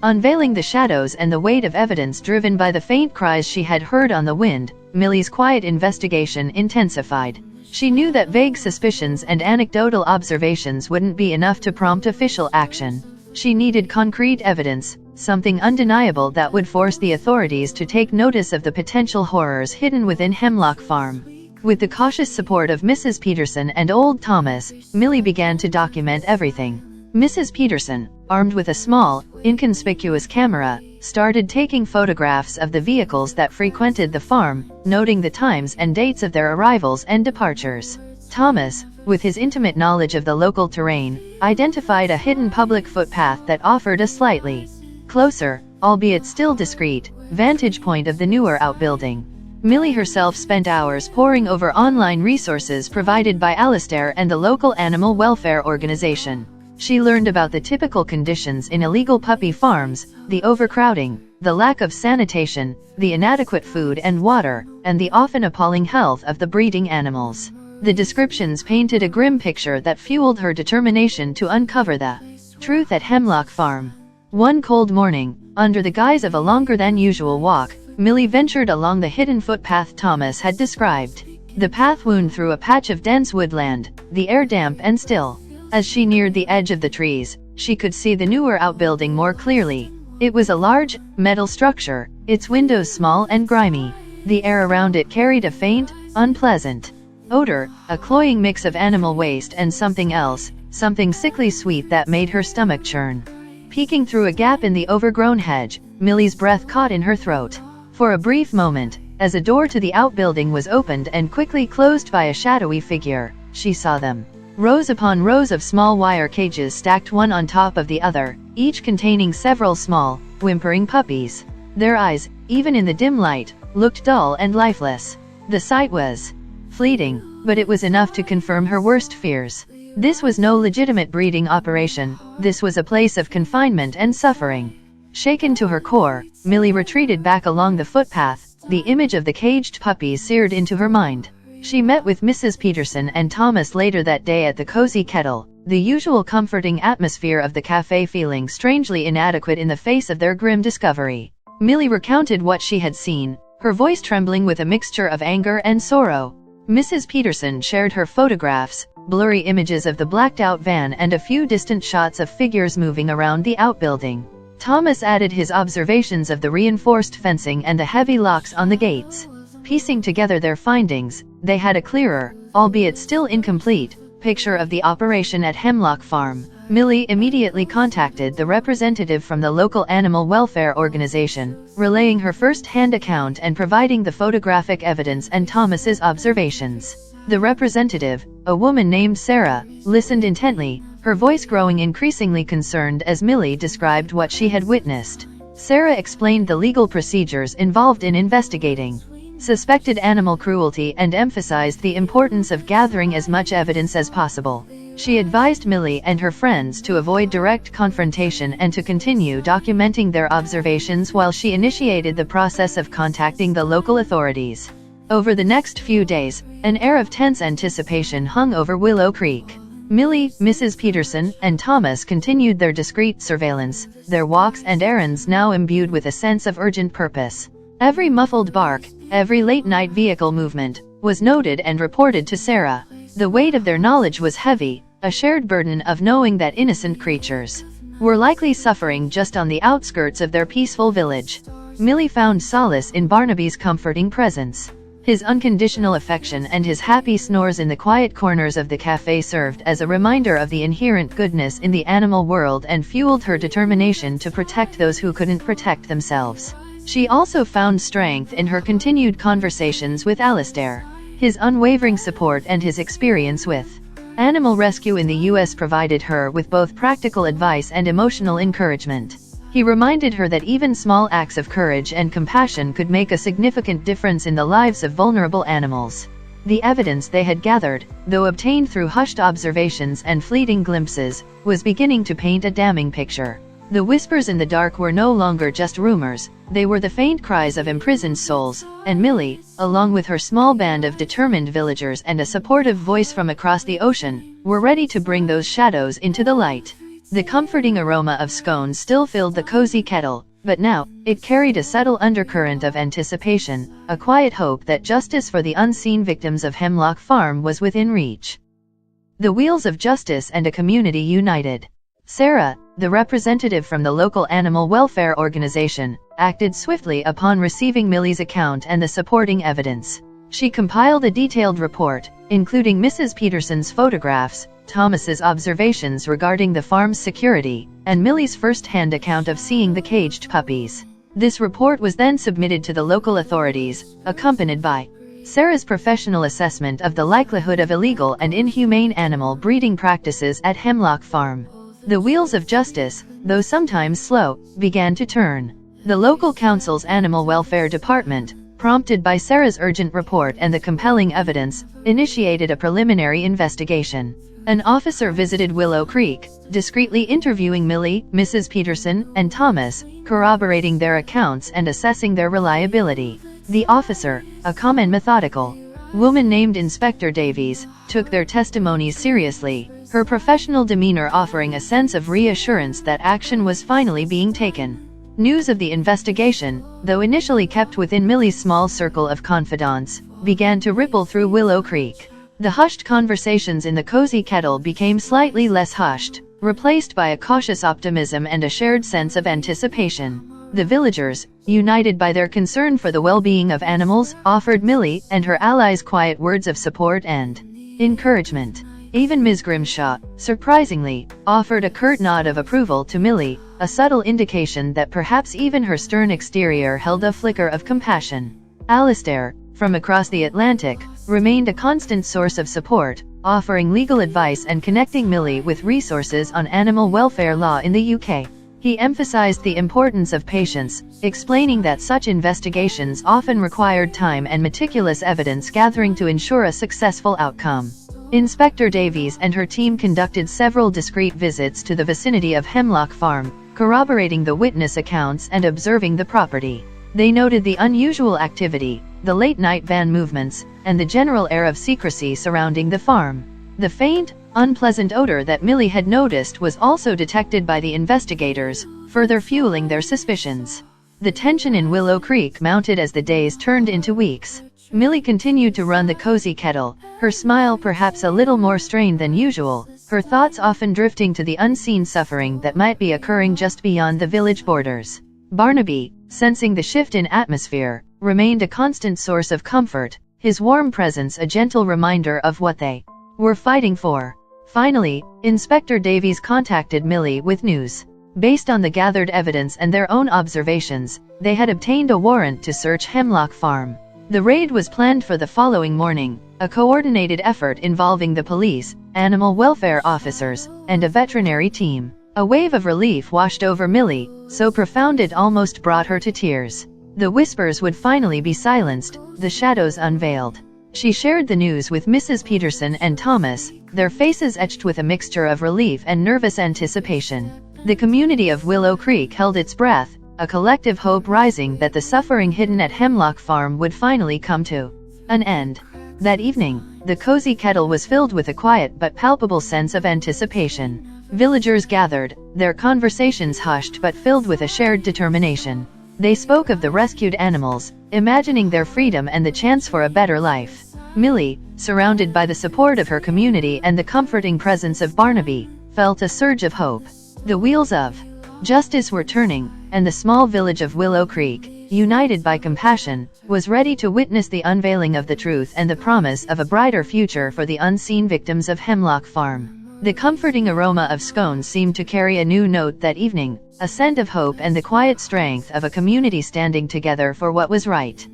Unveiling the shadows and the weight of evidence driven by the faint cries she had heard on the wind, Millie's quiet investigation intensified. She knew that vague suspicions and anecdotal observations wouldn't be enough to prompt official action. She needed concrete evidence, something undeniable that would force the authorities to take notice of the potential horrors hidden within Hemlock Farm. With the cautious support of Mrs. Peterson and old Thomas, Millie began to document everything. Mrs. Peterson, armed with a small, inconspicuous camera, started taking photographs of the vehicles that frequented the farm, noting the times and dates of their arrivals and departures. Thomas, with his intimate knowledge of the local terrain, identified a hidden public footpath that offered a slightly closer, albeit still discreet, vantage point of the newer outbuilding. Millie herself spent hours poring over online resources provided by Alistair and the local animal welfare organization. She learned about the typical conditions in illegal puppy farms, the overcrowding, the lack of sanitation, the inadequate food and water, and the often appalling health of the breeding animals. The descriptions painted a grim picture that fueled her determination to uncover the truth at Hemlock Farm. One cold morning, under the guise of a longer-than-usual walk, Millie ventured along the hidden footpath Thomas had described. The path wound through a patch of dense woodland, the air damp and still. As she neared the edge of the trees, she could see the newer outbuilding more clearly. It was a large, metal structure, its windows small and grimy. The air around it carried a faint, unpleasant odor, a cloying mix of animal waste and something else, something sickly sweet that made her stomach churn. Peeking through a gap in the overgrown hedge, Millie's breath caught in her throat. For a brief moment, as a door to the outbuilding was opened and quickly closed by a shadowy figure, she saw them. Rows upon rows of small wire cages stacked one on top of the other, each containing several small, whimpering puppies. Their eyes, even in the dim light, looked dull and lifeless. The sight was fleeting, but it was enough to confirm her worst fears. This was no legitimate breeding operation, this was a place of confinement and suffering. Shaken to her core, Millie retreated back along the footpath, the image of the caged puppies seared into her mind. She met with Mrs. Peterson and Thomas later that day at the cozy kettle, the usual comforting atmosphere of the cafe feeling strangely inadequate in the face of their grim discovery. Millie recounted what she had seen, her voice trembling with a mixture of anger and sorrow. Mrs. Peterson shared her photographs, blurry images of the blacked-out van and a few distant shots of figures moving around the outbuilding. Thomas added his observations of the reinforced fencing and the heavy locks on the gates. Piecing together their findings, they had a clearer, albeit still incomplete, picture of the operation at Hemlock Farm. Millie immediately contacted the representative from the local animal welfare organization, relaying her first-hand account and providing the photographic evidence and Thomas's observations. The representative, a woman named Sarah, listened intently, her voice growing increasingly concerned as Millie described what she had witnessed. Sarah explained the legal procedures involved in investigating suspected animal cruelty and emphasized the importance of gathering as much evidence as possible. She advised Millie and her friends to avoid direct confrontation and to continue documenting their observations while she initiated the process of contacting the local authorities. Over the next few days, an air of tense anticipation hung over Willow Creek. Millie, Mrs. Peterson, and Thomas continued their discreet surveillance, their walks and errands now imbued with a sense of urgent purpose. Every muffled bark, every late-night vehicle movement, was noted and reported to Sarah. The weight of their knowledge was heavy, a shared burden of knowing that innocent creatures were likely suffering just on the outskirts of their peaceful village. Millie found solace in Barnaby's comforting presence. His unconditional affection and his happy snores in the quiet corners of the cafe served as a reminder of the inherent goodness in the animal world and fueled her determination to protect those who couldn't protect themselves. She also found strength in her continued conversations with Alistair. His unwavering support and his experience with animal rescue in the U.S. provided her with both practical advice and emotional encouragement. He reminded her that even small acts of courage and compassion could make a significant difference in the lives of vulnerable animals. The evidence they had gathered, though obtained through hushed observations and fleeting glimpses, was beginning to paint a damning picture. The whispers in the dark were no longer just rumors, they were the faint cries of imprisoned souls, and Millie, along with her small band of determined villagers and a supportive voice from across the ocean, were ready to bring those shadows into the light. The comforting aroma of scones still filled the cozy kettle, but now, it carried a subtle undercurrent of anticipation, a quiet hope that justice for the unseen victims of Hemlock Farm was within reach. The wheels of justice and a community united. Sarah, the representative from the local animal welfare organization, acted swiftly upon receiving Millie's account and the supporting evidence. She compiled a detailed report, including Mrs. Peterson's photographs, Thomas's observations regarding the farm's security, and Millie's first-hand account of seeing the caged puppies. This report was then submitted to the local authorities, accompanied by Sarah's professional assessment of the likelihood of illegal and inhumane animal breeding practices at Hemlock Farm. The wheels of justice, though sometimes slow, began to turn. The local council's animal welfare department, prompted by Sarah's urgent report and the compelling evidence, initiated a preliminary investigation. An officer visited Willow Creek, discreetly interviewing Millie, Mrs. Peterson, and Thomas, corroborating their accounts and assessing their reliability. The officer, a calm and methodical woman named Inspector Davies, took their testimonies seriously, her professional demeanor offering a sense of reassurance that action was finally being taken. News of the investigation, though initially kept within Millie's small circle of confidants, began to ripple through Willow Creek. The hushed conversations in the cozy kettle became slightly less hushed, replaced by a cautious optimism and a shared sense of anticipation. The villagers, united by their concern for the well-being of animals, offered Millie and her allies quiet words of support and encouragement. Even Ms. Grimshaw, surprisingly, offered a curt nod of approval to Millie, a subtle indication that perhaps even her stern exterior held a flicker of compassion. Alistair, from across the Atlantic, remained a constant source of support, offering legal advice and connecting Millie with resources on animal welfare law in the UK. He emphasized the importance of patience, explaining that such investigations often required time and meticulous evidence gathering to ensure a successful outcome. Inspector Davies and her team conducted several discreet visits to the vicinity of Hemlock Farm, corroborating the witness accounts and observing the property. They noted the unusual activity, the late-night van movements, and the general air of secrecy surrounding the farm. The faint, unpleasant odor that Millie had noticed was also detected by the investigators, further fueling their suspicions. The tension in Willow Creek mounted as the days turned into weeks. Millie continued to run the cozy kettle, her smile perhaps a little more strained than usual, her thoughts often drifting to the unseen suffering that might be occurring just beyond the village borders. Barnaby, sensing the shift in atmosphere, remained a constant source of comfort, his warm presence a gentle reminder of what they were fighting for. Finally, Inspector Davies contacted Millie with news. Based on the gathered evidence and their own observations, they had obtained a warrant to search Hemlock Farm. The raid was planned for the following morning, a coordinated effort involving the police, animal welfare officers, and a veterinary team. A wave of relief washed over Millie, so profound it almost brought her to tears. The whispers would finally be silenced, the shadows unveiled. She shared the news with Mrs. Peterson and Thomas, their faces etched with a mixture of relief and nervous anticipation. The community of Willow Creek held its breath, a collective hope rising that the suffering hidden at Hemlock Farm would finally come to an end. That evening, the cozy kettle was filled with a quiet but palpable sense of anticipation. Villagers gathered, their conversations hushed but filled with a shared determination. They spoke of the rescued animals, imagining their freedom and the chance for a better life. Millie, surrounded by the support of her community and the comforting presence of Barnaby, felt a surge of hope. The wheels of justice were turning, and the small village of Willow Creek, united by compassion, was ready to witness the unveiling of the truth and the promise of a brighter future for the unseen victims of Hemlock Farm. The comforting aroma of scones seemed to carry a new note that evening, a scent of hope and the quiet strength of a community standing together for what was right.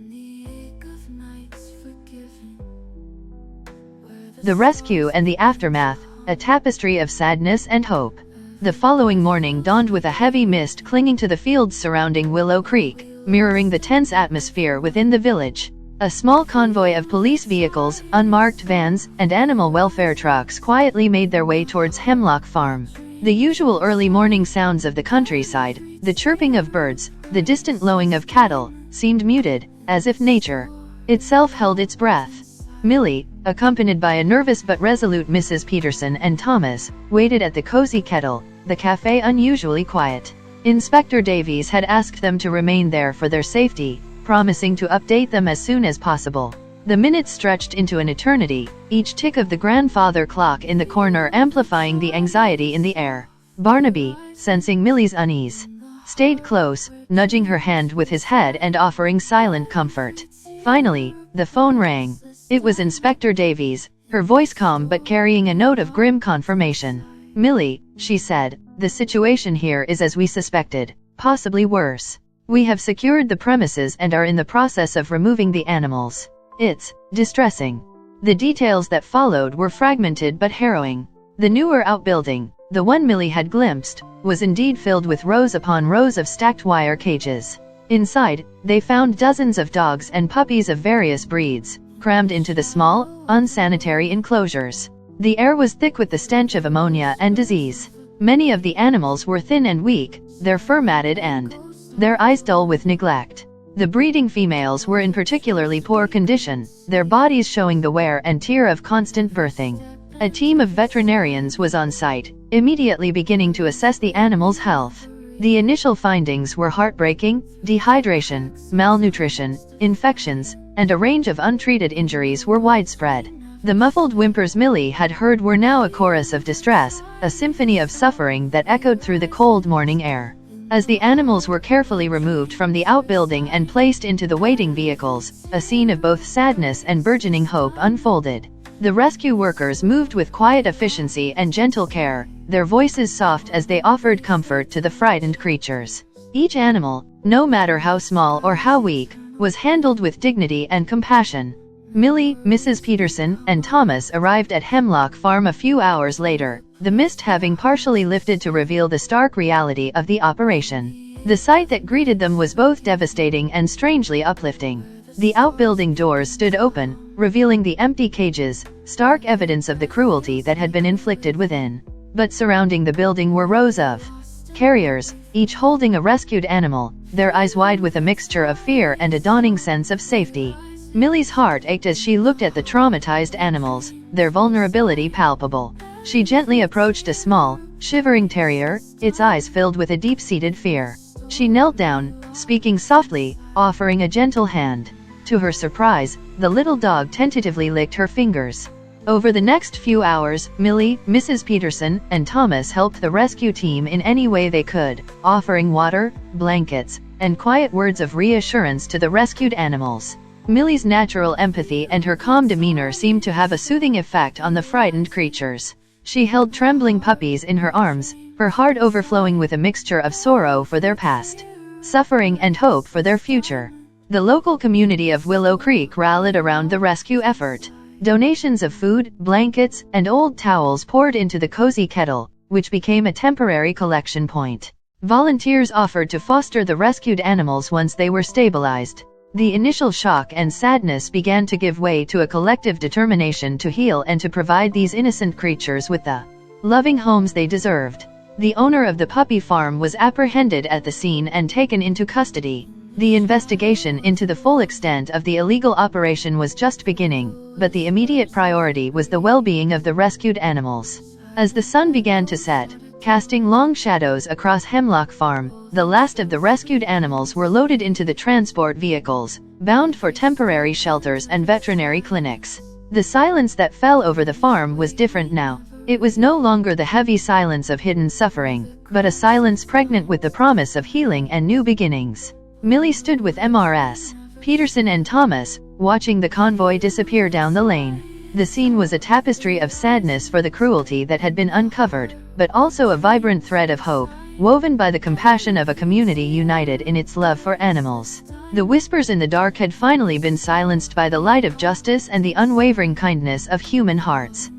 The rescue and the aftermath, a tapestry of sadness and hope. The following morning dawned with a heavy mist clinging to the fields surrounding Willow Creek, mirroring the tense atmosphere within the village. A small convoy of police vehicles, unmarked vans, and animal welfare trucks quietly made their way towards Hemlock Farm. The usual early morning sounds of the countryside, the chirping of birds, the distant lowing of cattle, seemed muted, as if nature itself held its breath. Millie, accompanied by a nervous but resolute Mrs. Peterson and Thomas, waited at the cozy kettle, the cafe unusually quiet. Inspector Davies had asked them to remain there for their safety, promising to update them as soon as possible. The minutes stretched into an eternity, each tick of the grandfather clock in the corner amplifying the anxiety in the air. Barnaby, sensing Millie's unease, stayed close, nudging her hand with his head and offering silent comfort. Finally, the phone rang. It was Inspector Davies, her voice calm but carrying a note of grim confirmation. "Millie," she said, "the situation here is as we suspected, possibly worse. We have secured the premises and are in the process of removing the animals. It's distressing." The details that followed were fragmented but harrowing. The newer outbuilding, the one Millie had glimpsed, was indeed filled with rows upon rows of stacked wire cages. Inside, they found dozens of dogs and puppies of various breeds, crammed into the small, unsanitary enclosures. The air was thick with the stench of ammonia and disease. Many of the animals were thin and weak, their fur matted and their eyes dull with neglect. The breeding females were in particularly poor condition, their bodies showing the wear and tear of constant birthing. A team of veterinarians was on site, immediately beginning to assess the animals' health. The initial findings were heartbreaking: dehydration, malnutrition, infections, and a range of untreated injuries were widespread. The muffled whimpers Millie had heard were now a chorus of distress, a symphony of suffering that echoed through the cold morning air. As the animals were carefully removed from the outbuilding and placed into the waiting vehicles, a scene of both sadness and burgeoning hope unfolded. The rescue workers moved with quiet efficiency and gentle care, their voices soft as they offered comfort to the frightened creatures. Each animal, no matter how small or how weak, was handled with dignity and compassion. Millie, Mrs. Peterson, and Thomas arrived at Hemlock Farm a few hours later, the mist having partially lifted to reveal the stark reality of the operation. The sight that greeted them was both devastating and strangely uplifting. The outbuilding doors stood open, revealing the empty cages, stark evidence of the cruelty that had been inflicted within. But surrounding the building were rows of carriers, each holding a rescued animal, their eyes wide with a mixture of fear and a dawning sense of safety. Millie's heart ached as she looked at the traumatized animals, their vulnerability palpable. She gently approached a small, shivering terrier, its eyes filled with a deep-seated fear. She knelt down, speaking softly, offering a gentle hand. To her surprise, the little dog tentatively licked her fingers. Over the next few hours, Millie, Mrs. Peterson, and Thomas helped the rescue team in any way they could, offering water, blankets, and quiet words of reassurance to the rescued animals. Millie's natural empathy and her calm demeanor seemed to have a soothing effect on the frightened creatures. She held trembling puppies in her arms, her heart overflowing with a mixture of sorrow for their past, suffering, and hope for their future. The local community of Willow Creek rallied around the rescue effort. Donations of food, blankets, and old towels poured into the cozy kettle, which became a temporary collection point. Volunteers offered to foster the rescued animals once they were stabilized. The initial shock and sadness began to give way to a collective determination to heal and to provide these innocent creatures with the loving homes they deserved. The owner of the puppy farm was apprehended at the scene and taken into custody. The investigation into the full extent of the illegal operation was just beginning, but the immediate priority was the well-being of the rescued animals. As the sun began to set, casting long shadows across Hemlock Farm, the last of the rescued animals were loaded into the transport vehicles, bound for temporary shelters and veterinary clinics. The silence that fell over the farm was different now. It was no longer the heavy silence of hidden suffering, but a silence pregnant with the promise of healing and new beginnings. Millie stood with Mrs. Peterson and Thomas, watching the convoy disappear down the lane. The scene was a tapestry of sadness for the cruelty that had been uncovered, but also a vibrant thread of hope, woven by the compassion of a community united in its love for animals. The whispers in the dark had finally been silenced by the light of justice and the unwavering kindness of human hearts.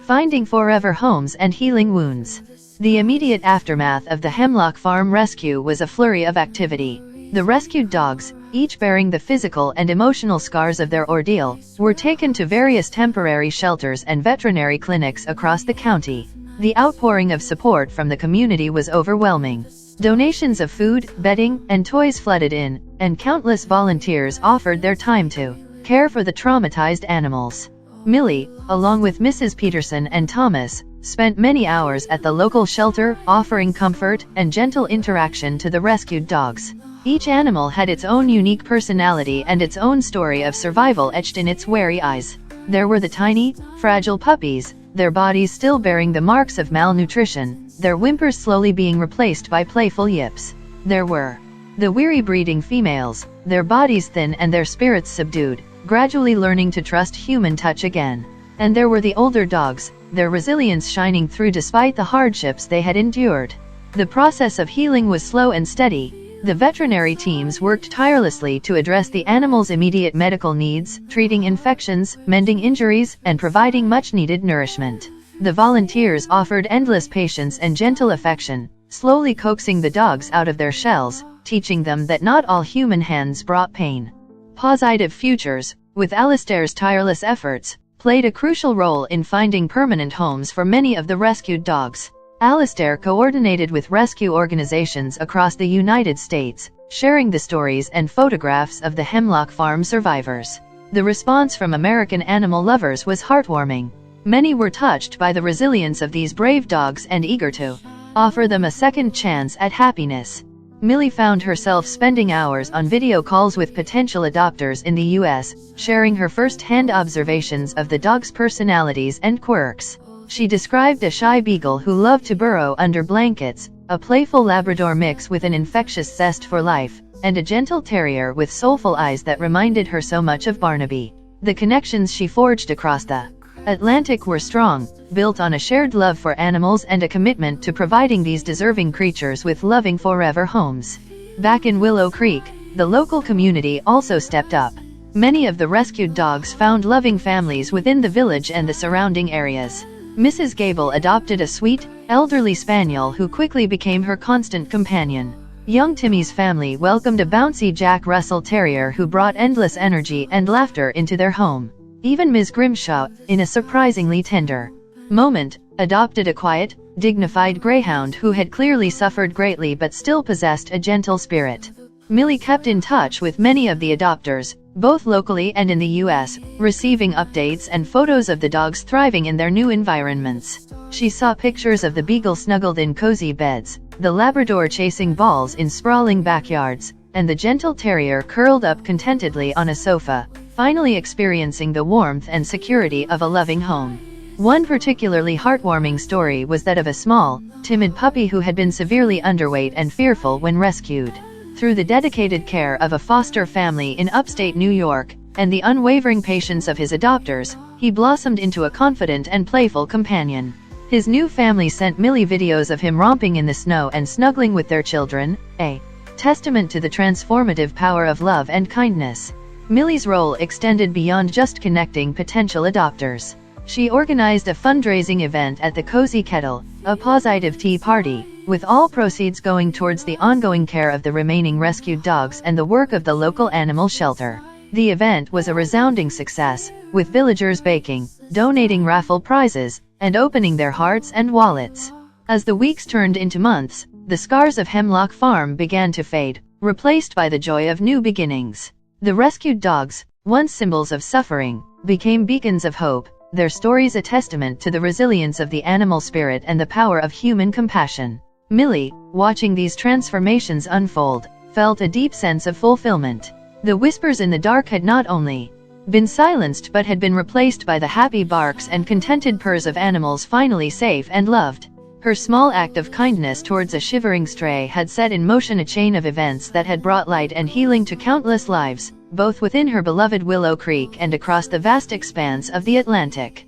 Finding forever homes and healing wounds. The immediate aftermath of the Hemlock Farm rescue was a flurry of activity. The rescued dogs, each bearing the physical and emotional scars of their ordeal, were taken to various temporary shelters and veterinary clinics across the county. The outpouring of support from the community was overwhelming. Donations of food, bedding, and toys flooded in, and countless volunteers offered their time to care for the traumatized animals. Millie, along with Mrs. Peterson and Thomas, spent many hours at the local shelter, offering comfort and gentle interaction to the rescued dogs. Each animal had its own unique personality and its own story of survival etched in its wary eyes. There were the tiny, fragile puppies, their bodies still bearing the marks of malnutrition, their whimpers slowly being replaced by playful yips. There were the weary breeding females, their bodies thin and their spirits subdued, gradually learning to trust human touch again. And there were the older dogs, their resilience shining through despite the hardships they had endured. The process of healing was slow and steady. The veterinary teams worked tirelessly to address the animals' immediate medical needs, treating infections, mending injuries, and providing much-needed nourishment. The volunteers offered endless patience and gentle affection, slowly coaxing the dogs out of their shells, teaching them that not all human hands brought pain. Positive Futures, with Alistair's tireless efforts, played a crucial role in finding permanent homes for many of the rescued dogs. Alistair coordinated with rescue organizations across the United States, sharing the stories and photographs of the Hemlock Farm survivors. The response from American animal lovers was heartwarming. Many were touched by the resilience of these brave dogs and eager to offer them a second chance at happiness. Millie found herself spending hours on video calls with potential adopters in the U.S., sharing her first-hand observations of the dogs' personalities and quirks. She described a shy beagle who loved to burrow under blankets, a playful Labrador mix with an infectious zest for life, and a gentle terrier with soulful eyes that reminded her so much of Barnaby. The connections she forged across the Atlantic were strong, built on a shared love for animals and a commitment to providing these deserving creatures with loving forever homes. Back in Willow Creek, the local community also stepped up. Many of the rescued dogs found loving families within the village and the surrounding areas. Mrs. Gable adopted a sweet, elderly spaniel who quickly became her constant companion. Young Timmy's family welcomed a bouncy Jack Russell Terrier who brought endless energy and laughter into their home. Even Ms. Grimshaw, in a surprisingly tender moment, adopted a quiet, dignified greyhound who had clearly suffered greatly but still possessed a gentle spirit. Millie kept in touch with many of the adopters, both locally and in the U.S., receiving updates and photos of the dogs thriving in their new environments. She saw pictures of the beagle snuggled in cozy beds, the Labrador chasing balls in sprawling backyards, and the gentle terrier curled up contentedly on a sofa, finally experiencing the warmth and security of a loving home. One particularly heartwarming story was that of a small, timid puppy who had been severely underweight and fearful when rescued. Through the dedicated care of a foster family in upstate New York, and the unwavering patience of his adopters, he blossomed into a confident and playful companion. His new family sent Millie videos of him romping in the snow and snuggling with their children, a testament to the transformative power of love and kindness. Millie's role extended beyond just connecting potential adopters. She organized a fundraising event at the Cozy Kettle, a positive tea party, with all proceeds going towards the ongoing care of the remaining rescued dogs and the work of the local animal shelter. The event was a resounding success, with villagers baking, donating raffle prizes, and opening their hearts and wallets. As the weeks turned into months, the scars of Hemlock Farm began to fade, replaced by the joy of new beginnings. The rescued dogs, once symbols of suffering, became beacons of hope, their stories a testament to the resilience of the animal spirit and the power of human compassion. Millie, watching these transformations unfold, felt a deep sense of fulfillment. The whispers in the dark had not only been silenced but had been replaced by the happy barks and contented purrs of animals finally safe and loved. Her small act of kindness towards a shivering stray had set in motion a chain of events that had brought light and healing to countless lives, both within her beloved Willow Creek and across the vast expanse of the Atlantic.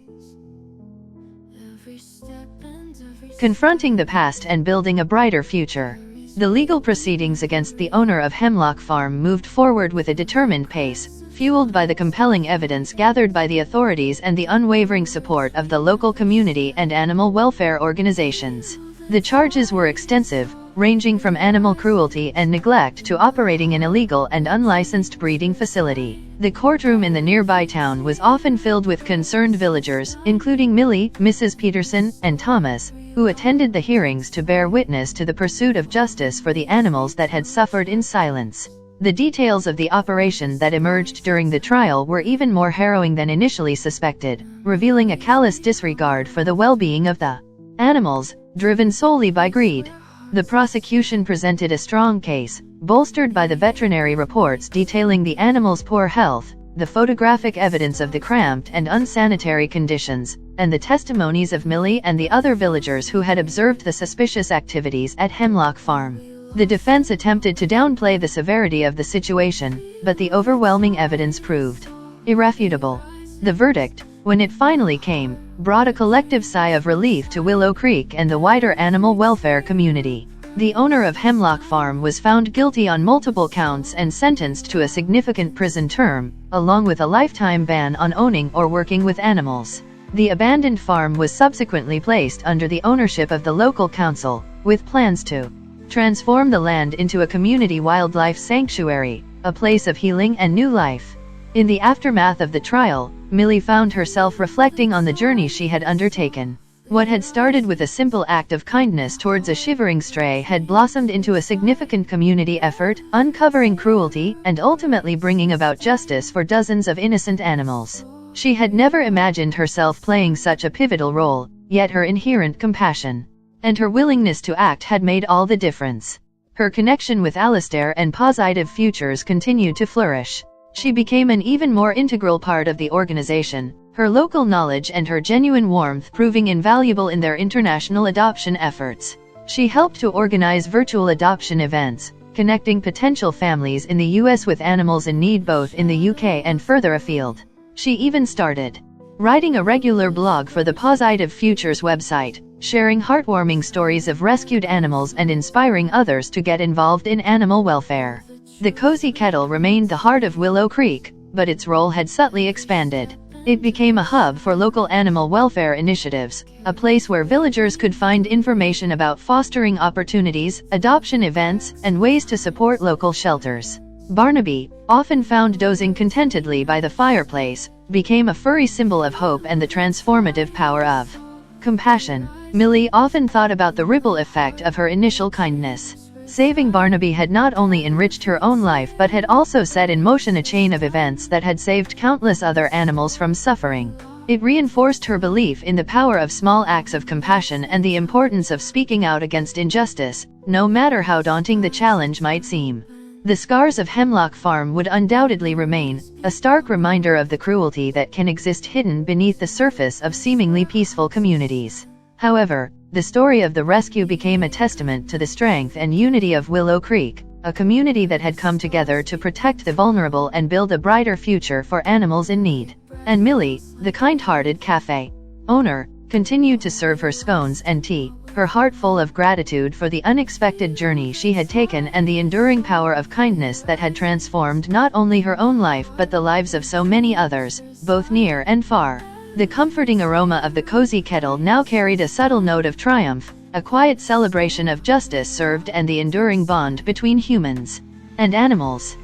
Confronting the past and building a brighter future. The legal proceedings against the owner of Hemlock Farm moved forward with a determined pace, fueled by the compelling evidence gathered by the authorities and the unwavering support of the local community and animal welfare organizations. The charges were extensive, ranging from animal cruelty and neglect to operating an illegal and unlicensed breeding facility. The courtroom in the nearby town was often filled with concerned villagers, including Millie, Mrs. Peterson, and Thomas, who attended the hearings to bear witness to the pursuit of justice for the animals that had suffered in silence. The details of the operation that emerged during the trial were even more harrowing than initially suspected, revealing a callous disregard for the well-being of the animals, driven solely by greed. The prosecution presented a strong case, bolstered by the veterinary reports detailing the animals' poor health, the photographic evidence of the cramped and unsanitary conditions, and the testimonies of Millie and the other villagers who had observed the suspicious activities at Hemlock Farm. The defense attempted to downplay the severity of the situation, but the overwhelming evidence proved irrefutable. The verdict, when it finally came, brought a collective sigh of relief to Willow Creek and the wider animal welfare community. The owner of Hemlock Farm was found guilty on multiple counts and sentenced to a significant prison term, along with a lifetime ban on owning or working with animals. The abandoned farm was subsequently placed under the ownership of the local council, with plans to transform the land into a community wildlife sanctuary, a place of healing and new life. In the aftermath of the trial, Millie found herself reflecting on the journey she had undertaken. What had started with a simple act of kindness towards a shivering stray had blossomed into a significant community effort, uncovering cruelty and ultimately bringing about justice for dozens of innocent animals. She had never imagined herself playing such a pivotal role, yet her inherent compassion and her willingness to act had made all the difference. Her connection with Alistair and Positive Futures continued to flourish. She became an even more integral part of the organization, her local knowledge and her genuine warmth proving invaluable in their international adoption efforts. She helped to organize virtual adoption events, connecting potential families in the US with animals in need both in the UK and further afield. She even started writing a regular blog for the Positive Futures website, sharing heartwarming stories of rescued animals and inspiring others to get involved in animal welfare. The Cozy Kettle remained the heart of Willow Creek, but its role had subtly expanded. It became a hub for local animal welfare initiatives, a place where villagers could find information about fostering opportunities, adoption events, and ways to support local shelters. Barnaby, often found dozing contentedly by the fireplace, became a furry symbol of hope and the transformative power of compassion. Millie often thought about the ripple effect of her initial kindness. Saving Barnaby had not only enriched her own life but had also set in motion a chain of events that had saved countless other animals from suffering. It reinforced her belief in the power of small acts of compassion and the importance of speaking out against injustice, no matter how daunting the challenge might seem. The scars of Hemlock Farm would undoubtedly remain, a stark reminder of the cruelty that can exist hidden beneath the surface of seemingly peaceful communities. However, the story of the rescue became a testament to the strength and unity of Willow Creek, a community that had come together to protect the vulnerable and build a brighter future for animals in need. And Millie, the kind-hearted cafe owner, continued to serve her scones and tea, her heart full of gratitude for the unexpected journey she had taken and the enduring power of kindness that had transformed not only her own life but the lives of so many others, both near and far. The comforting aroma of the cozy kettle now carried a subtle note of triumph, a quiet celebration of justice served and the enduring bond between humans and animals.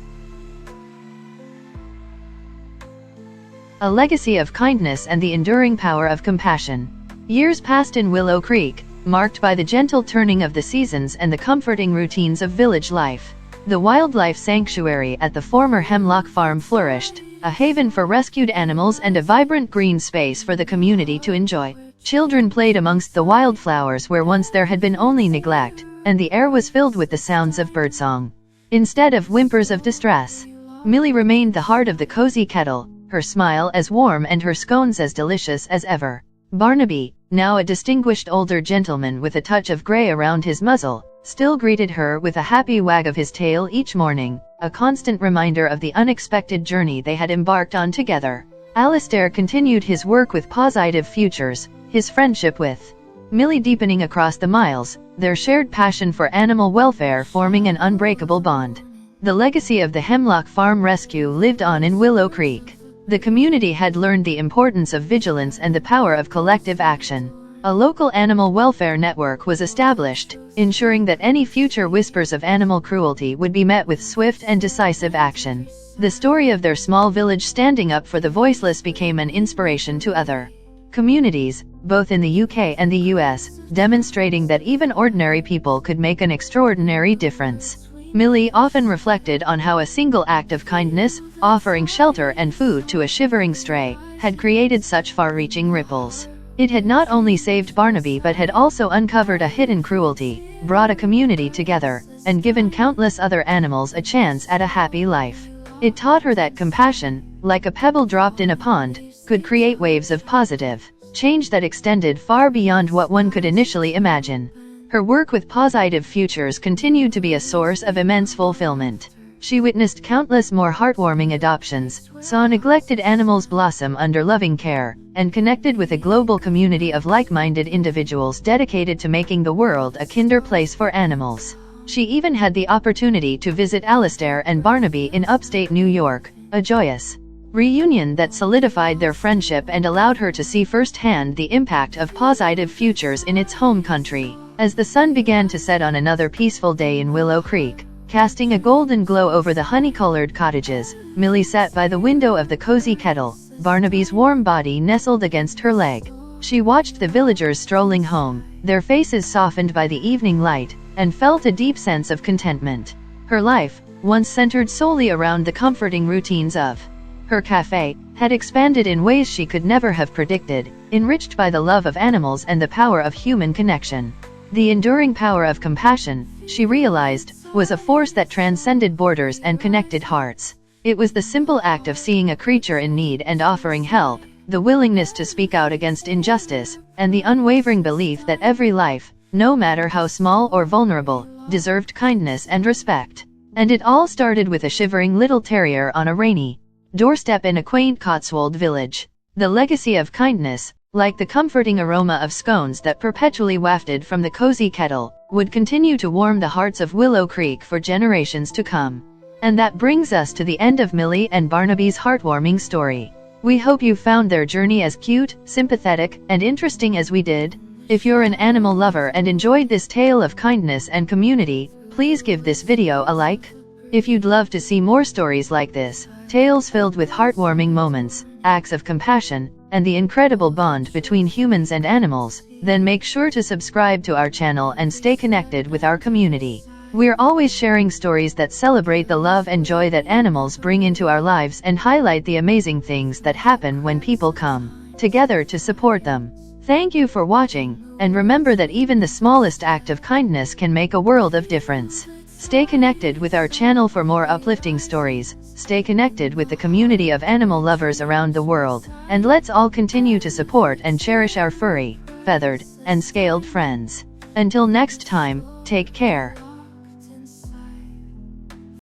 A legacy of kindness and the enduring power of compassion. Years passed in Willow Creek, marked by the gentle turning of the seasons and the comforting routines of village life. The wildlife sanctuary at the former Hemlock Farm flourished, a haven for rescued animals and a vibrant green space for the community to enjoy. Children played amongst the wildflowers where once there had been only neglect, and the air was filled with the sounds of birdsong, instead of whimpers of distress. Millie remained the heart of the cozy kettle, her smile as warm and her scones as delicious as ever. Barnaby, now a distinguished older gentleman with a touch of gray around his muzzle, still greeted her with a happy wag of his tail each morning, a constant reminder of the unexpected journey they had embarked on together. Alistair continued his work with Positive Futures, his friendship with Millie deepening across the miles, their shared passion for animal welfare forming an unbreakable bond. The legacy of the Hemlock Farm rescue lived on in Willow Creek. The community had learned the importance of vigilance and the power of collective action. A local animal welfare network was established, ensuring that any future whispers of animal cruelty would be met with swift and decisive action. The story of their small village standing up for the voiceless became an inspiration to other communities, both in the UK and the US, demonstrating that even ordinary people could make an extraordinary difference. Millie often reflected on how a single act of kindness, offering shelter and food to a shivering stray, had created such far-reaching ripples. It had not only saved Barnaby but had also uncovered a hidden cruelty, brought a community together, and given countless other animals a chance at a happy life. It taught her that compassion, like a pebble dropped in a pond, could create waves of positive change that extended far beyond what one could initially imagine. Her work with Positive Futures continued to be a source of immense fulfillment. She witnessed countless more heartwarming adoptions, saw neglected animals blossom under loving care, and connected with a global community of like-minded individuals dedicated to making the world a kinder place for animals. She even had the opportunity to visit Alistair and Barnaby in upstate New York, a joyous reunion that solidified their friendship and allowed her to see firsthand the impact of Positive Futures in its home country. As the sun began to set on another peaceful day in Willow Creek, casting a golden glow over the honey-colored cottages, Millie sat by the window of the cozy kettle, Barnaby's warm body nestled against her leg. She watched the villagers strolling home, their faces softened by the evening light, and felt a deep sense of contentment. Her life, once centered solely around the comforting routines of her cafe, had expanded in ways she could never have predicted, enriched by the love of animals and the power of human connection. The enduring power of compassion, she realized, was a force that transcended borders and connected hearts. It was the simple act of seeing a creature in need and offering help, the willingness to speak out against injustice, and the unwavering belief that every life, no matter how small or vulnerable, deserved kindness and respect. And it all started with a shivering little terrier on a rainy doorstep in a quaint Cotswold village. The legacy of kindness, like the comforting aroma of scones that perpetually wafted from the cozy kettle, would continue to warm the hearts of Willow Creek for generations to come. And that brings us to the end of Millie and Barnaby's heartwarming story. We hope you found their journey as cute, sympathetic, and interesting as we did. If you're an animal lover and enjoyed this tale of kindness and community, please give this video a like. If you'd love to see more stories like this, tales filled with heartwarming moments, acts of compassion, and the incredible bond between humans and animals, then make sure to subscribe to our channel and stay connected with our community. We're always sharing stories that celebrate the love and joy that animals bring into our lives and highlight the amazing things that happen when people come together to support them. Thank you for watching, and remember that even the smallest act of kindness can make a world of difference. Stay connected with our channel for more uplifting stories, stay connected with the community of animal lovers around the world, and let's all continue to support and cherish our furry, feathered, and scaled friends. Until next time, take care.